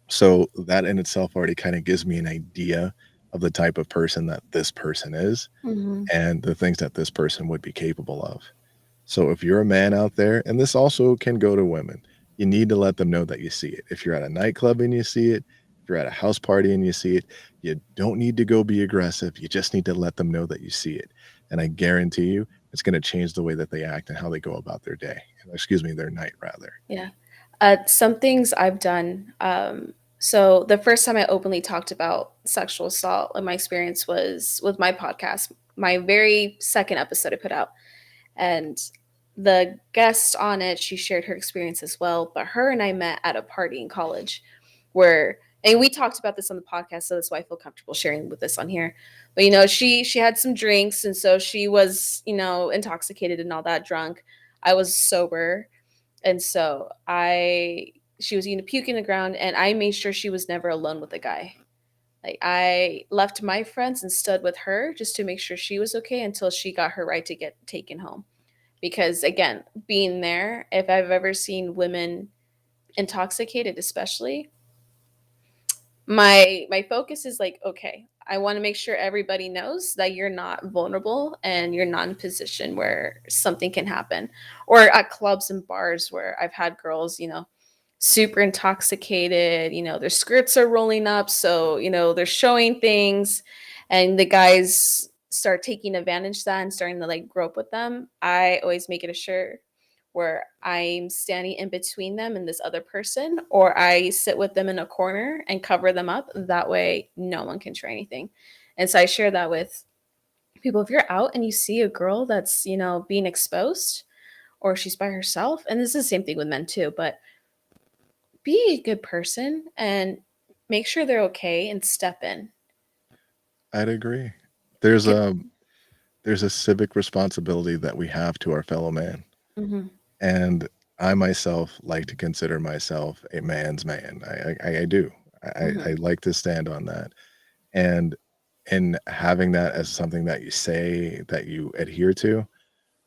So that in itself already kind of gives me an idea of the type of person that this person is Hmm. and the things that this person would be capable of. So if you're a man out there, and this also can go to women, you need to let them know that you see it. If you're at a nightclub and you see it, If you're at a house party and you see it, you don't need to go be aggressive. You just need to let them know that you see it. And I guarantee you, it's going to change the way that they act and how they go about their day. Excuse me, their night rather. Yeah. Some things I've done. So the first time I openly talked about sexual assault and my experience was with my podcast, my very second episode I put out. And the guest on it, she shared her experience as well. But her and I met at a party in college where, and we talked about this on the podcast, so that's why I feel comfortable sharing with this on here. But she had some drinks, and so she was intoxicated and all that, drunk. I was sober, and so I she was eating a puke in the ground, and I made sure she was never alone with a guy. Like I left my friends and stood with her just to make sure she was okay until she got her right to get taken home. Because again, being there, if I've ever seen women intoxicated, especially, my focus is like, okay, I want to make sure everybody knows that you're not vulnerable and you're not in a position where something can happen. Or at clubs and bars where I've had girls, super intoxicated, their skirts are rolling up, so they're showing things, and the guys start taking advantage of that and starting to like grope with them. I always make it a sure where I'm standing in between them and this other person, or I sit with them in a corner and cover them up. That way, no one can try anything. And so I share that with people. If you're out and you see a girl that's, being exposed or she's by herself, and this is the same thing with men too, but be a good person and make sure they're okay and step in. I'd agree. There's Get, a there's a civic responsibility that we have to our fellow man. mhm, And I myself like to consider myself a man's man. I do. I mhm, like to stand on that. And in having that as something that you say that you adhere to,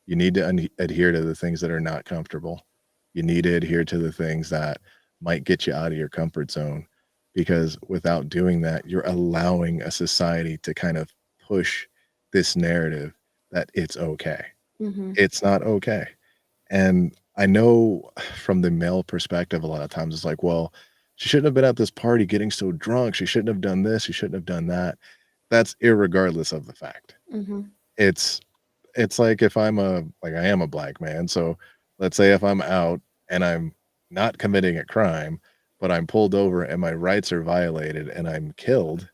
you need to adhere to the things that are not comfortable. You need to adhere to the things that might get you out of your comfort zone, because without doing that, you're allowing a society to kind of push this narrative that it's okay. mhm, It's not okay. And I know from the male perspective, a lot of times it's like, well, she shouldn't have been at this party getting so drunk. She shouldn't have done this. She shouldn't have done that. That's irregardless of the fact. mhm, It's it's like if I'm a like I am a black man, so let's say if I'm out and I'm not committing a crime, but I'm pulled over and my rights are violated and I'm killed,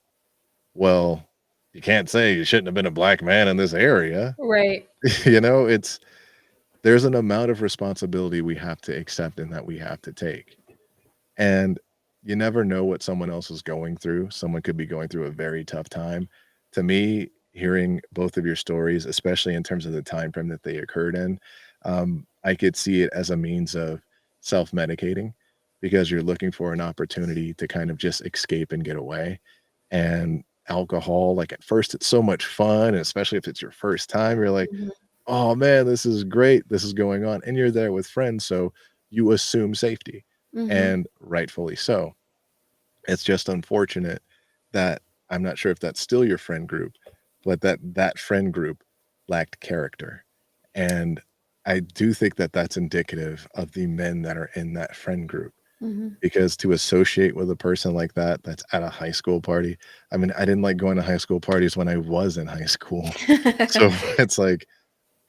well, you can't say you shouldn't have been a black man in this area. right. It's there's an amount of responsibility we have to accept and that we have to take. And you never know what someone else is going through. Someone could be going through a very tough time. To me, hearing both of your stories, especially in terms of the time frame that they occurred in, I could see it as a means of self-medicating, because you're looking for an opportunity to kind of just escape and get away. And alcohol, like at first, it's so much fun, and especially if it's your first time, you're like, Mhm, "Oh man, this is great. This is going on." And you're there with friends, so you assume safety, mhm, and rightfully so. It's just unfortunate that I'm not sure if that's still your friend group, but that friend group lacked character. And I do think that that's indicative of the men that are in that friend group, mhm. because to associate with a person like that that's at a high school party, I mean, I didn't like going to high school parties when I was in high school. So it's like,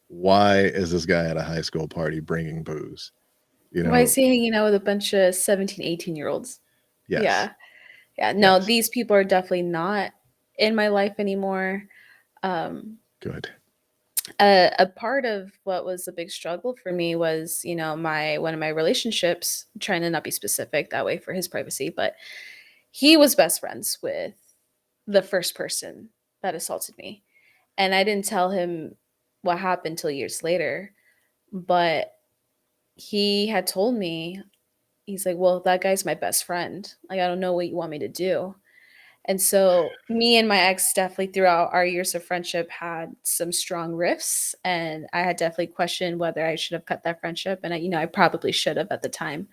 why is this guy at a high school party bringing booze? You Why know? is he hanging out with a bunch of 17, 18-year-olds? Yes. Yeah. Yeah. No, Yes. these people are definitely not in my life anymore. Um, Good. a part of what was a big struggle for me was, my one of my relationships, trying to not be specific that way for his privacy, but he was best friends with the first person that assaulted me. And I didn't tell him what happened till years later, but he had told me, he's like, "Well, that guy's my best friend. Like, I don't know what you want me to do." And so, me and my ex definitely throughout our years of friendship had some strong rifts, and I had definitely questioned whether I should have cut that friendship, and I probably should have at the time.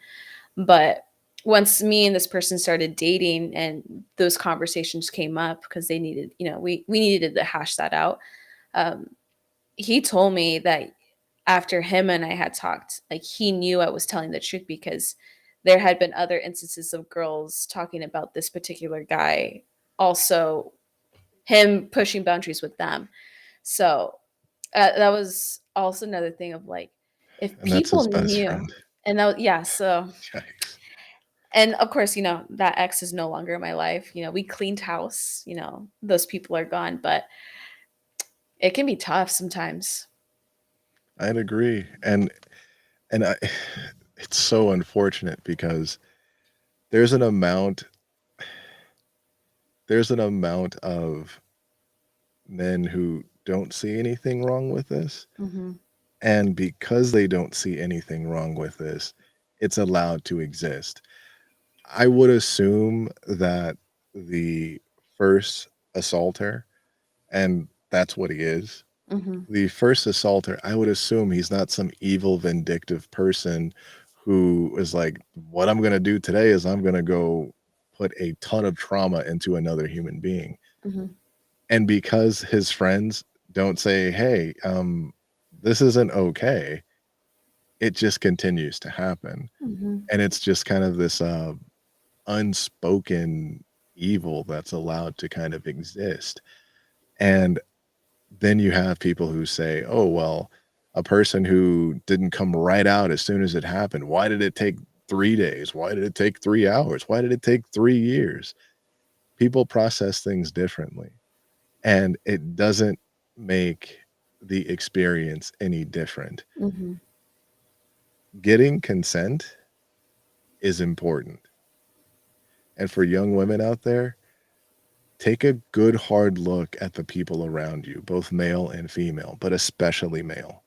But once me and this person started dating and those conversations came up because they needed, we needed to hash that out. Um, he told me that after him and I had talked, like he knew I was telling the truth because there had been other instances of girls talking about this particular guy, also him pushing boundaries with them. So that was also another thing of like, if And that's his people best knew, friend. and that, yeah, so, Yikes. and of course, that ex is no longer in my life. We cleaned house, those people are gone, but it can be tough sometimes. I'd agree, and I it's so unfortunate because there's an amount there's an amount of men who don't see anything wrong with this, Mhm. and because they don't see anything wrong with this, it's allowed to exist. I would assume that the first assaulter, and that's what he is, Mhm. the first assaulter, I would assume he's not some evil, vindictive person who is like, "What I'm gonna do today is I'm gonna go put a ton of trauma into another human being." Mhm. And because his friends don't say, "Hey, this isn't okay," it just continues to happen. Mhm. And it's just kind of this, unspoken evil that's allowed to kind of exist. And then you have people who say, "Oh, well, a person who didn't come right out as soon as it happened, why did it take 3 days? Why did it take 3 hours? Why did it take 3 years?" People process things differently, and it doesn't make the experience any different. Mhm. Getting consent is important, and for young women out there, take a good hard look at the people around you, both male and female, but especially male.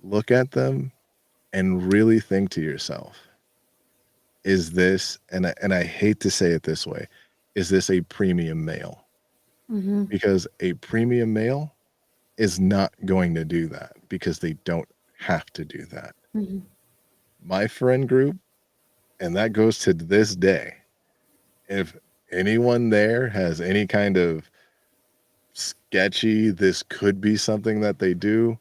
Look at them and really think to yourself, is this, and I hate to say it this way, is this a premium male? Mhm. Because a premium male is not going to do that because they don't have to do that. Mhm. My friend group, and that goes to this day, if anyone there has any kind of sketchy, this could be something that they do,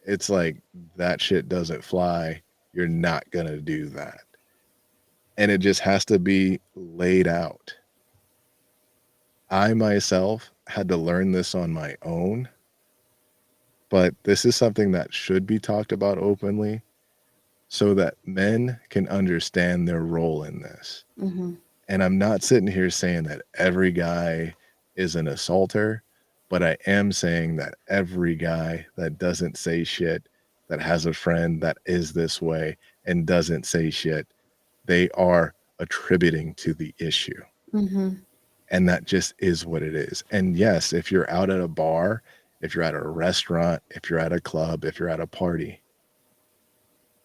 it's like that shit doesn't fly. You're not going to do that. And it just has to be laid out. I myself had to learn this on my own, but this is something that should be talked about openly so that men can understand their role in this. Mhm. And I'm not sitting here saying that every guy is an assaulter, but I am saying that every guy that doesn't say shit, that has a friend that is this way and doesn't say shit, they are attributing to the issue. Mhm. And that just is what it is. And yes, if you're out at a bar, if you're at a restaurant, if you're at a club, if you're at a party,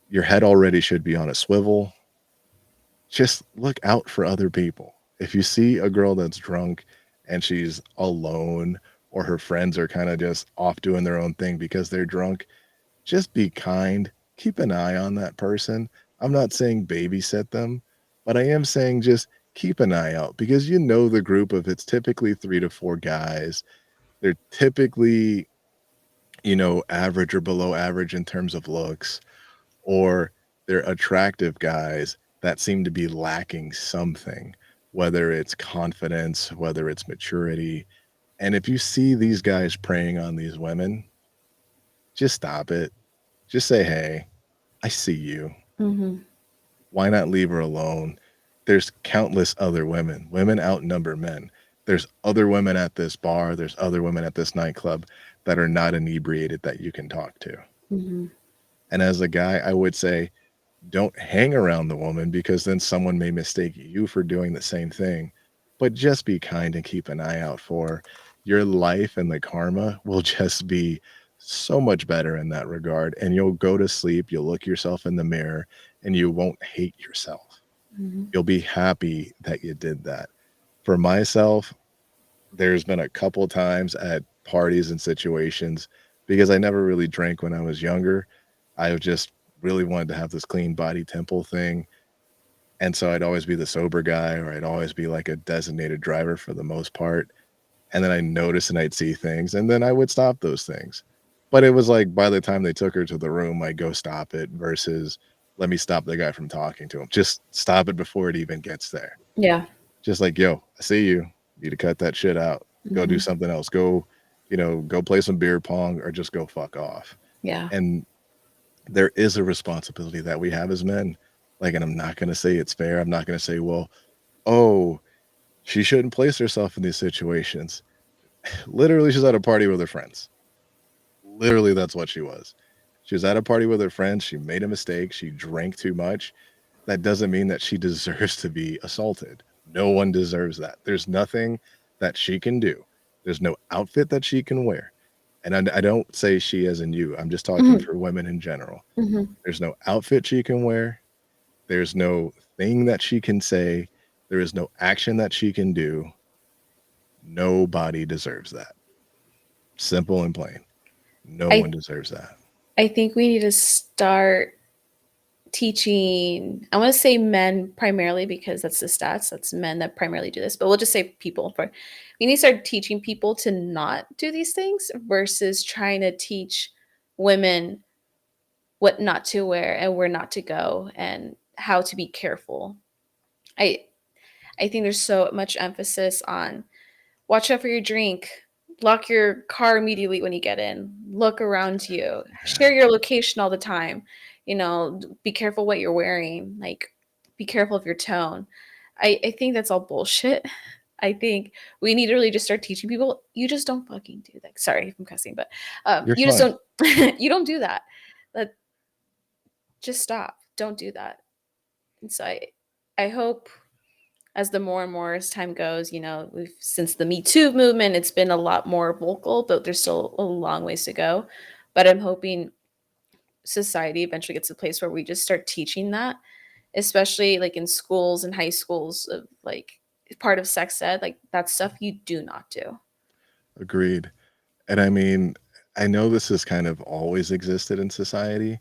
your head already should be on a swivel. Just look out for other people. If you see a girl that's drunk and she's alone or her friends are kind of just off doing their own thing because they're drunk, just be kind. Keep an eye on that person. I'm not saying babysit them, but I am saying just keep an eye out because you know the group of it's typically 3 to 4 guys. They're typically, average or below average in terms of looks, or they're attractive guys that seem to be lacking something, whether it's confidence, whether it's maturity. And if you see these guys preying on these women, just stop it. Just say, "Hey, I see you. Mhm. Why not leave her alone?" There's countless other women. Women outnumber men. There's other women at this bar, there's other women at this nightclub that are not inebriated that you can talk to. Mhm. And as a guy, I would say don't hang around the woman because then someone may mistake you for doing the same thing. But just be kind and keep an eye out for her. Your life and the karma will just be so much better in that regard. And you'll go to sleep, you'll look yourself in the mirror, and you won't hate yourself. Mhm. You'll be happy that you did that. For myself, there's been a couple times at parties and situations because I never really drank when I was younger. I just really wanted to have this clean body temple thing. And so I'd always be the sober guy or I'd always be like a designated driver for the most part. And then I notice and I'd see things and then I would stop those things. But it was like by the time they took her to the room, I'd go stop it versus let me stop the guy from talking to him. Just stop it before it even gets there. Yeah. Just like, yo, I see you. You need to cut that shit out. Go do Mhm. something else. Go, go play some beer pong or just go fuck off. Yeah. And there is a responsibility that we have as men. Like, and I'm not going to say it's fair. I'm not going to say, well, oh, she shouldn't place herself in these situations. Literally, she's at a party with her friends. Literally, that's what she was. She was at a party with her friends. She made a mistake. She drank too much. That doesn't mean that she deserves to be assaulted. No one deserves that. There's nothing that she can do. There's no outfit that she can wear. And I don't say she as in you. I'm just talking Mhm. for women in general. Mhm. There's no outfit she can wear. There's no thing that she can say. There is no action that she can do. Nobody deserves that. Simple and plain. No one I deserves that. I think we need to start teaching, I want to say men primarily because that's the stats, that's men that primarily do this, but we'll just say people for, we need to start teaching people to not do these things versus trying to teach women what not to wear and where not to go and how to be careful. I i think there's so much emphasis on watch out for your drink, lock your car immediately when you get in, look around you, Yeah, share your location all the time, be careful what you're wearing, like be careful of your tone. I think that's all bullshit. I think we need to really just start teaching people, you just don't fucking do that. Sorry if I'm cussing, but you're you just fine. don't you don't do that. That just stop. Don't do that. And so I hope as the more and more as time goes, we've since the Me Too movement, it's been a lot more vocal, but there's still a long ways to go. But I'm hoping society eventually gets to a place where we just start teaching that, especially like in schools and high schools of like part of sex ed, like that stuff you do not do. Agreed. And I mean, I know this has kind of always existed in society,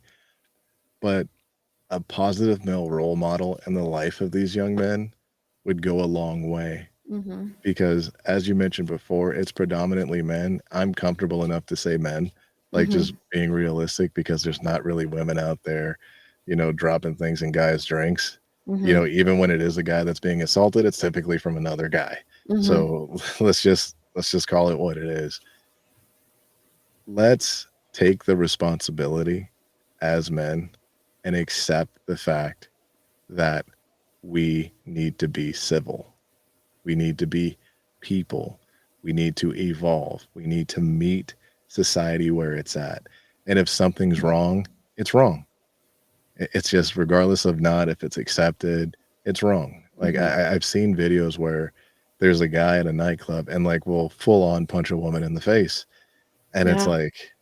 but a positive male role model in the life of these young men would go a long way. Mhm. Because as you mentioned before, it's predominantly men. I'm comfortable enough to say men, like just Mhm. being realistic because there's not really women out there, dropping things in guys' drinks. Mhm. Even when it is a guy that's being assaulted, it's typically from another guy. Mhm. So let's just call it what it is. Let's take the responsibility as men and accept the fact that we need to be civil. We need to be people. We need to evolve. We need to meet society where it's at. And if something's wrong, it's wrong. It's just regardless of not if it's accepted, it's wrong. Like Mhm. I've seen videos where there's a guy at a nightclub and like will full on punch a woman in the face. And it's Yeah. like,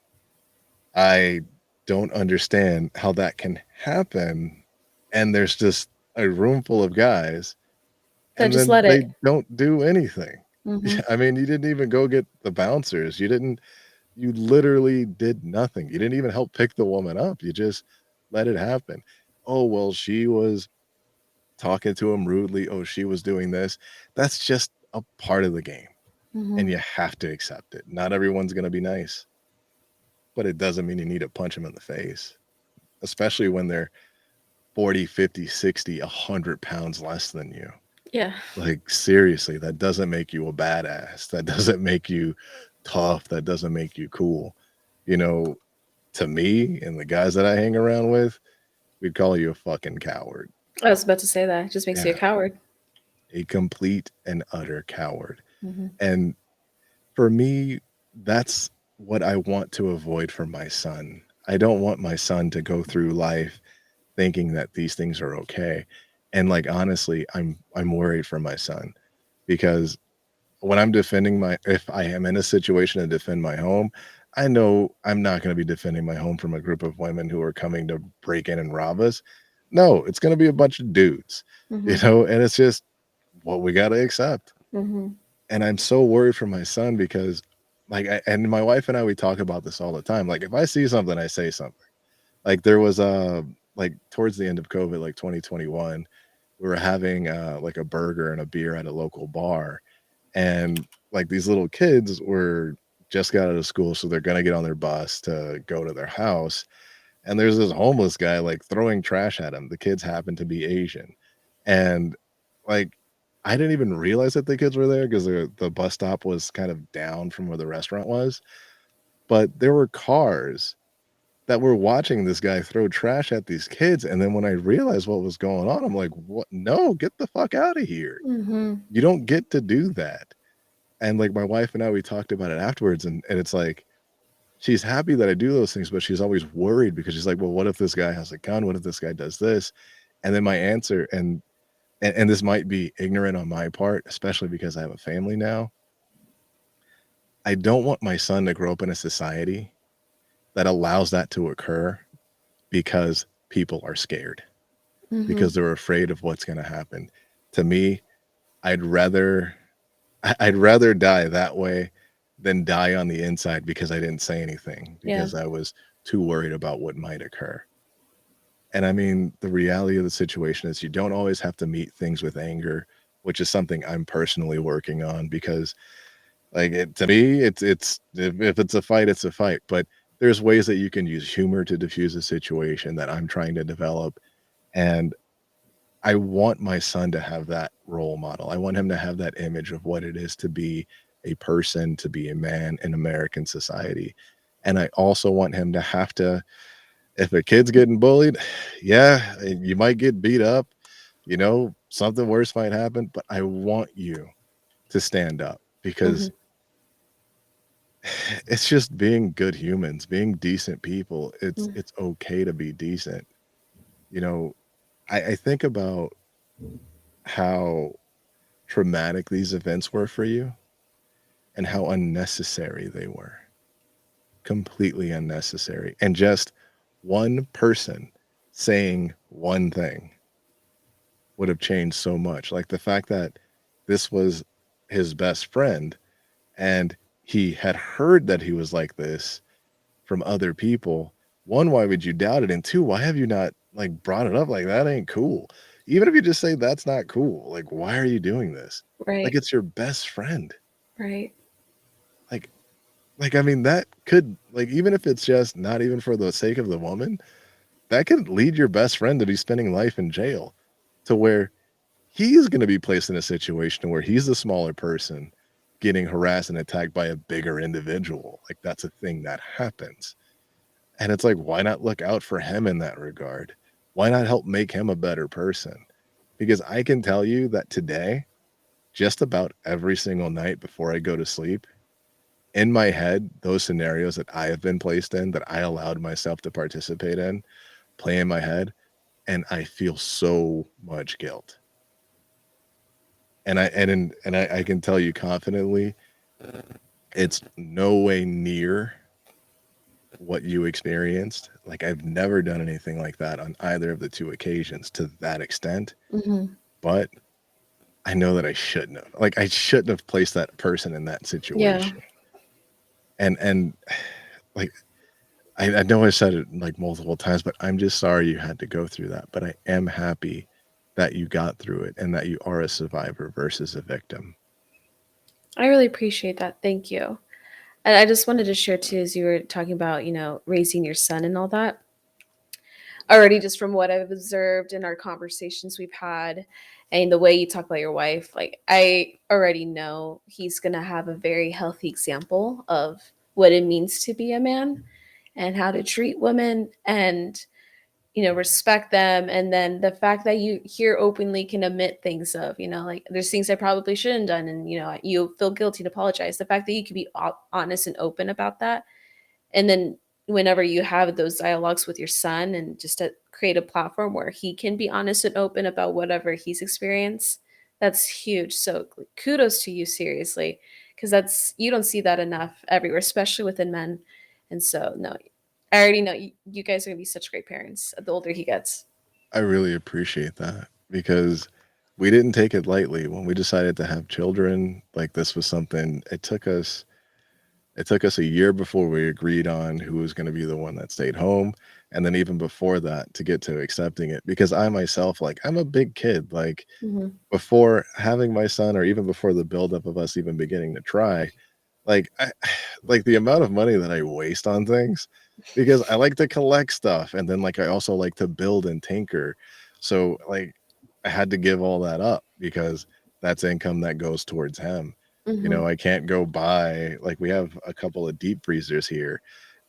I don't understand how that can happen. And there's just a room full of guys So and just then let they it. don't do anything. Mhm. I mean, you didn't even go get the bouncers. You literally did nothing. You didn't even help pick the woman up. You just let it happen. Oh, well, she was talking to him rudely. Oh, she was doing this. That's just a part of the game. And Mhm. you have to accept it. Not everyone's going to be nice, but it doesn't mean you need to punch them in the face, especially when they're 40, 50, 60, 100 pounds less than you. Yeah. Like, seriously, that doesn't make you a badass. That doesn't make you tough. That doesn't make you cool. You know, to me and the guys that I hang around with, we'd call you a fucking coward. I was about to say that. It just makes you a Yeah, coward. a complete and utter coward. Mhm. And for me, that's what I want to avoid for my son. I don't want my son to go through life thinking that these things are okay. And like honestly, I'm worried for my son because when I'm defending my if I am in a situation to defend my home, I know I'm not going to be defending my home from a group of women who are coming to break in and rob us. No, it's going to be a bunch of dudes, Mhm. and it's just what we got to accept. Mhm. And I'm so worried for my son because and my wife and I we talk about this all the time. Like if I see something, I say something. Like there was like towards the end of COVID, like 2021, we were having like a burger and a beer at a local bar, and like these little kids were just got out of school, so they're gonna get on their bus to go to their house. and there's this homeless guy, like, throwing trash at him. The kids happen to be Asian, and, like, I didn't even realize that the kids were there because the bus stop was kind of down from where the restaurant was, but there were cars that were watching this guy throw trash at these kids, and then when I realized what was going on, I'm like, "What? No, get the fuck out of here. Mhm. You don't get to do that." And, like, my wife and I, we talked about it afterwards, and it's like, she's happy that I do those things, but she's always worried because she's like, "Well, what if this guy has a gun? What if this guy does this?" And then my answer and this might be ignorant on my part, especially because I have a family now. I don't want my son to grow up in a society that allows that to occur because people are scared, Mhm. because they're afraid of what's gonna happen. To me, I'd rather I'd rather die that way than die on the inside because I didn't say anything, Yeah. because I was too worried about what might occur. And I mean, the reality of the situation is you don't always have to meet things with anger, which is something I'm personally working on because, like, to me, it's if it's a fight, it's a fight. But there's ways that you can use humor to diffuse a situation that I'm trying to develop. And I want my son to have that role model. I want him to have that image of what it is to be a person, to be a man in American society. And I also want him to have to, if a kid's getting bullied, yeah, you might get beat up, something worse might happen, but I want you to stand up because Mhm. it's just being good humans, being decent people. It's Mm. it's okay to be decent. You know, I think about how traumatic these events were for you and how unnecessary they were. Completely unnecessary. And just one person saying one thing would have changed so much. Like the fact that this was his best friend and he had heard that he was like this from other people. One, why would you doubt it? And two, why have you not like brought it up? Like that ain't cool. Even if you just say that's not cool, like why are you doing this? Like Right. it's your best friend. Right. Like I mean that could, like, even if it's just not even for the sake of the woman, that could lead your best friend to be spending life in jail to where he's going to be placed in a situation where he's the smaller person getting harassed and attacked by a bigger individual. Like that's a thing that happens. And it's like, why not look out for him in that regard? Why not help make him a better person? Because I can tell you that today, just about every single night before I go to sleep, in my head, those scenarios that I have been placed in, that I allowed myself to participate in, play in my head, and I feel so much guilt. And I can tell you confidently, it's no way near what you experienced. Like, I've never done anything like that on either of the 2 occasions to that extent, Mhm. but I know that I shouldn't have. Like, I shouldn't have placed that person in that Yeah. situation. And, like, I know I said it, like, multiple times, but I'm just sorry you had to go through that, but I am happy that you got through it and that you are a survivor versus a victim. I really appreciate that. Thank you. And I just wanted to share too, as you were talking about, raising your son and all that. Already, just from what I've observed in our conversations we've had, and the way you talk about your wife, like I already know he's gonna have a very healthy example of what it means to be a man and how to treat women and respect them. And then the fact that you here openly can admit things of, like there's things I probably shouldn't done, and you feel guilty to apologize. The fact that you can be honest and open about that, and then whenever you have those dialogues with your son and just to create a platform where he can be honest and open about whatever he's experienced, that's huge. So kudos to you, seriously, because that's you don't see that enough everywhere, especially within men. And so no, I already know you guys are gonna be such great parents the older he gets. I really appreciate that because we didn't take it lightly when we decided to have children. Like, this was something it took us a year before we agreed on who was gonna be the one that stayed home, and then even before that to get to accepting it because I myself, like, I'm a big kid, like, Mhm. before having my son or even before the buildup of us even beginning to try, like, I like, the amount of money that I waste on things, because I like to collect stuff, and then, like, I also like to build and tinker. So, like, I had to give all that up because that's income that goes towards him. You know, Mhm. I can't go buy like, we have a couple of deep freezers here,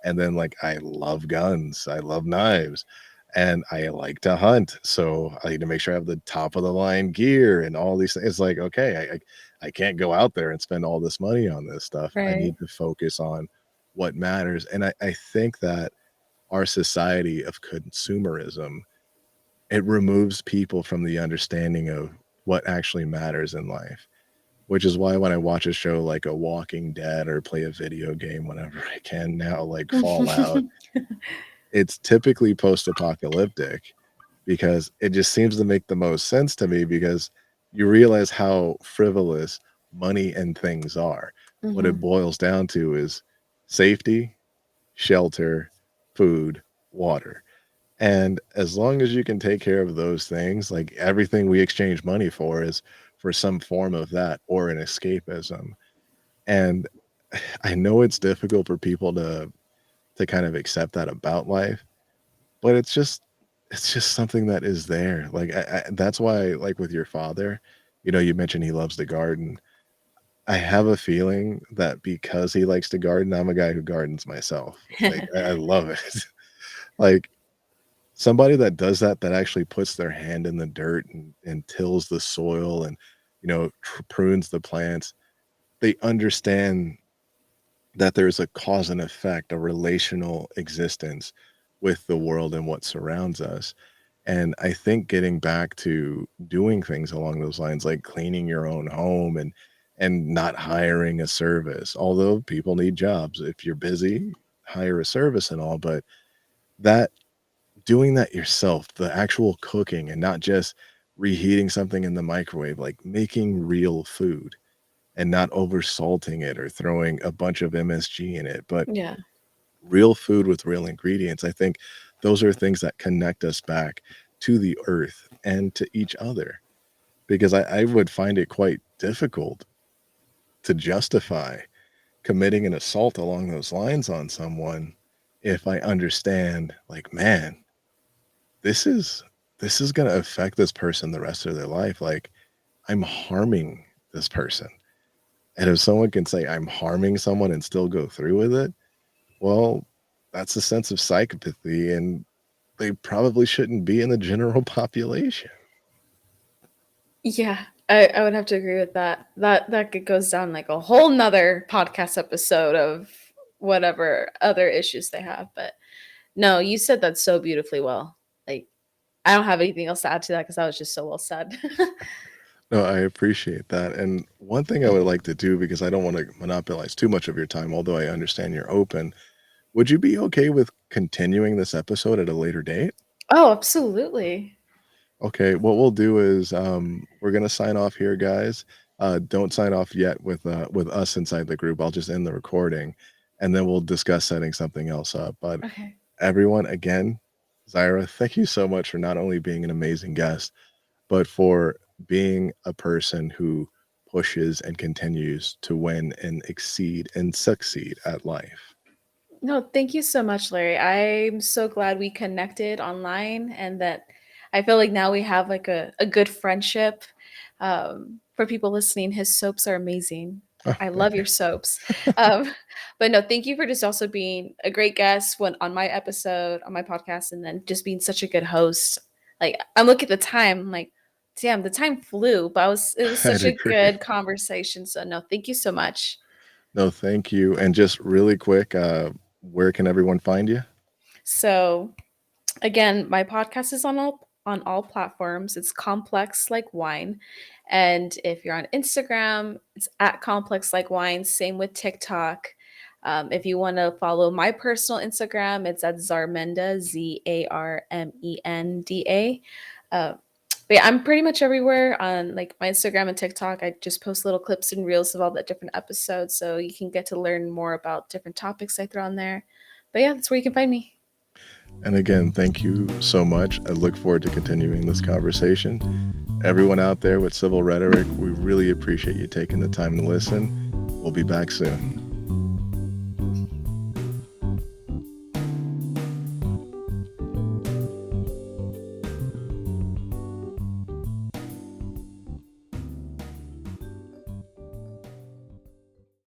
and then, like, I love guns, I love knives, and I like to hunt, so I need to make sure I have the top of the line gear and all these things. It's like, okay, I can't go out there and spend all this money on this stuff. I Right. need to focus on what matters, and I think that our society of consumerism, it removes people from the understanding of what actually matters in life, which is why when I watch a show like A Walking Dead or play a video game whenever I can now, like Fallout, it's typically post-apocalyptic because it just seems to make the most sense to me because you realize how frivolous money and things are. What it Mhm. boils down to is safety, shelter, food, water. And as long as you can take care of those things, like everything we exchange money for is for some form of that or an escapism. And I know it's difficult for people to kind of accept that about life, but it's just something that is there. Like I that's why like with your father, you know, you mentioned he loves to garden. I have a feeling that because he likes to garden, I'm a guy who gardens myself. Like I love it. Like somebody that does that, that actually puts their hand in the dirt and tills the soil and, you know, prunes the plants, they understand that there's a cause and effect, a relational existence with the world and what surrounds us. And I think getting back to doing things along those lines, like cleaning your own home and not hiring a service, although people need jobs. If you're busy, hire a service and all, but that doing that yourself, the actual cooking and not just reheating something in the microwave, like making real food and not over salting it or throwing a bunch of MSG in it, but Yeah. real food with real ingredients. I think those are things that connect us back to the earth and to each other because I would find it quite difficult to justify committing an assault along those lines on someone if I understand, like, man, this is this is gonna affect this person the rest of their life. Like, I'm harming this person. And if someone can say I'm harming someone and still go through with it, well, that's a sense of psychopathy, and they probably shouldn't be in the general population. Yeah, I would have to agree with that. Goes down like a whole nother podcast episode of whatever other issues they have. But no, you said that so beautifully well. Like I don't have anything else to add to that because that was just so well said. No, I appreciate that. And one thing I would like to do, because I don't want to monopolize too much of your time, although I understand you're open, would you be okay with continuing this episode at a later date? Oh, absolutely. Okay, what we'll do is we're gonna sign off here, guys. Don't sign off yet with us inside the group. I'll just end the recording, and then we'll discuss setting something else up. But Okay. everyone, again, Zaira, thank you so much for not only being an amazing guest, but for being a person who pushes and continues to win and exceed and succeed at life. No, thank you so much, Larry. I'm so glad we connected online and that I feel like now we have like a good friendship. For people listening, his soaps are amazing. Oh, I thank love you. your soaps. Um, but no, thank you for just also being a great guest when on my episode, on my podcast, and then just being such a good host. Like I'm looking at the time, I'm like, damn, the time flew, but it was I'd such a agree. good conversation. So no, thank you so much. No, thank you. And just really quick, where can everyone find you? So again, my podcast is on all platforms. It's Complex Like Wine. And if you're on Instagram, it's at Complex Like Wine. Same with TikTok. If you want to follow my personal Instagram, it's at Zarmenda, Zarmenda. But yeah, I'm pretty much everywhere on like my Instagram and TikTok. I just post little clips and reels of all the different episodes, so you can get to learn more about different topics I throw on there. But yeah, that's where you can find me. And again, thank you so much. I look forward to continuing this conversation. Everyone out there with civil rhetoric, we really appreciate you taking the time to listen. We'll be back soon.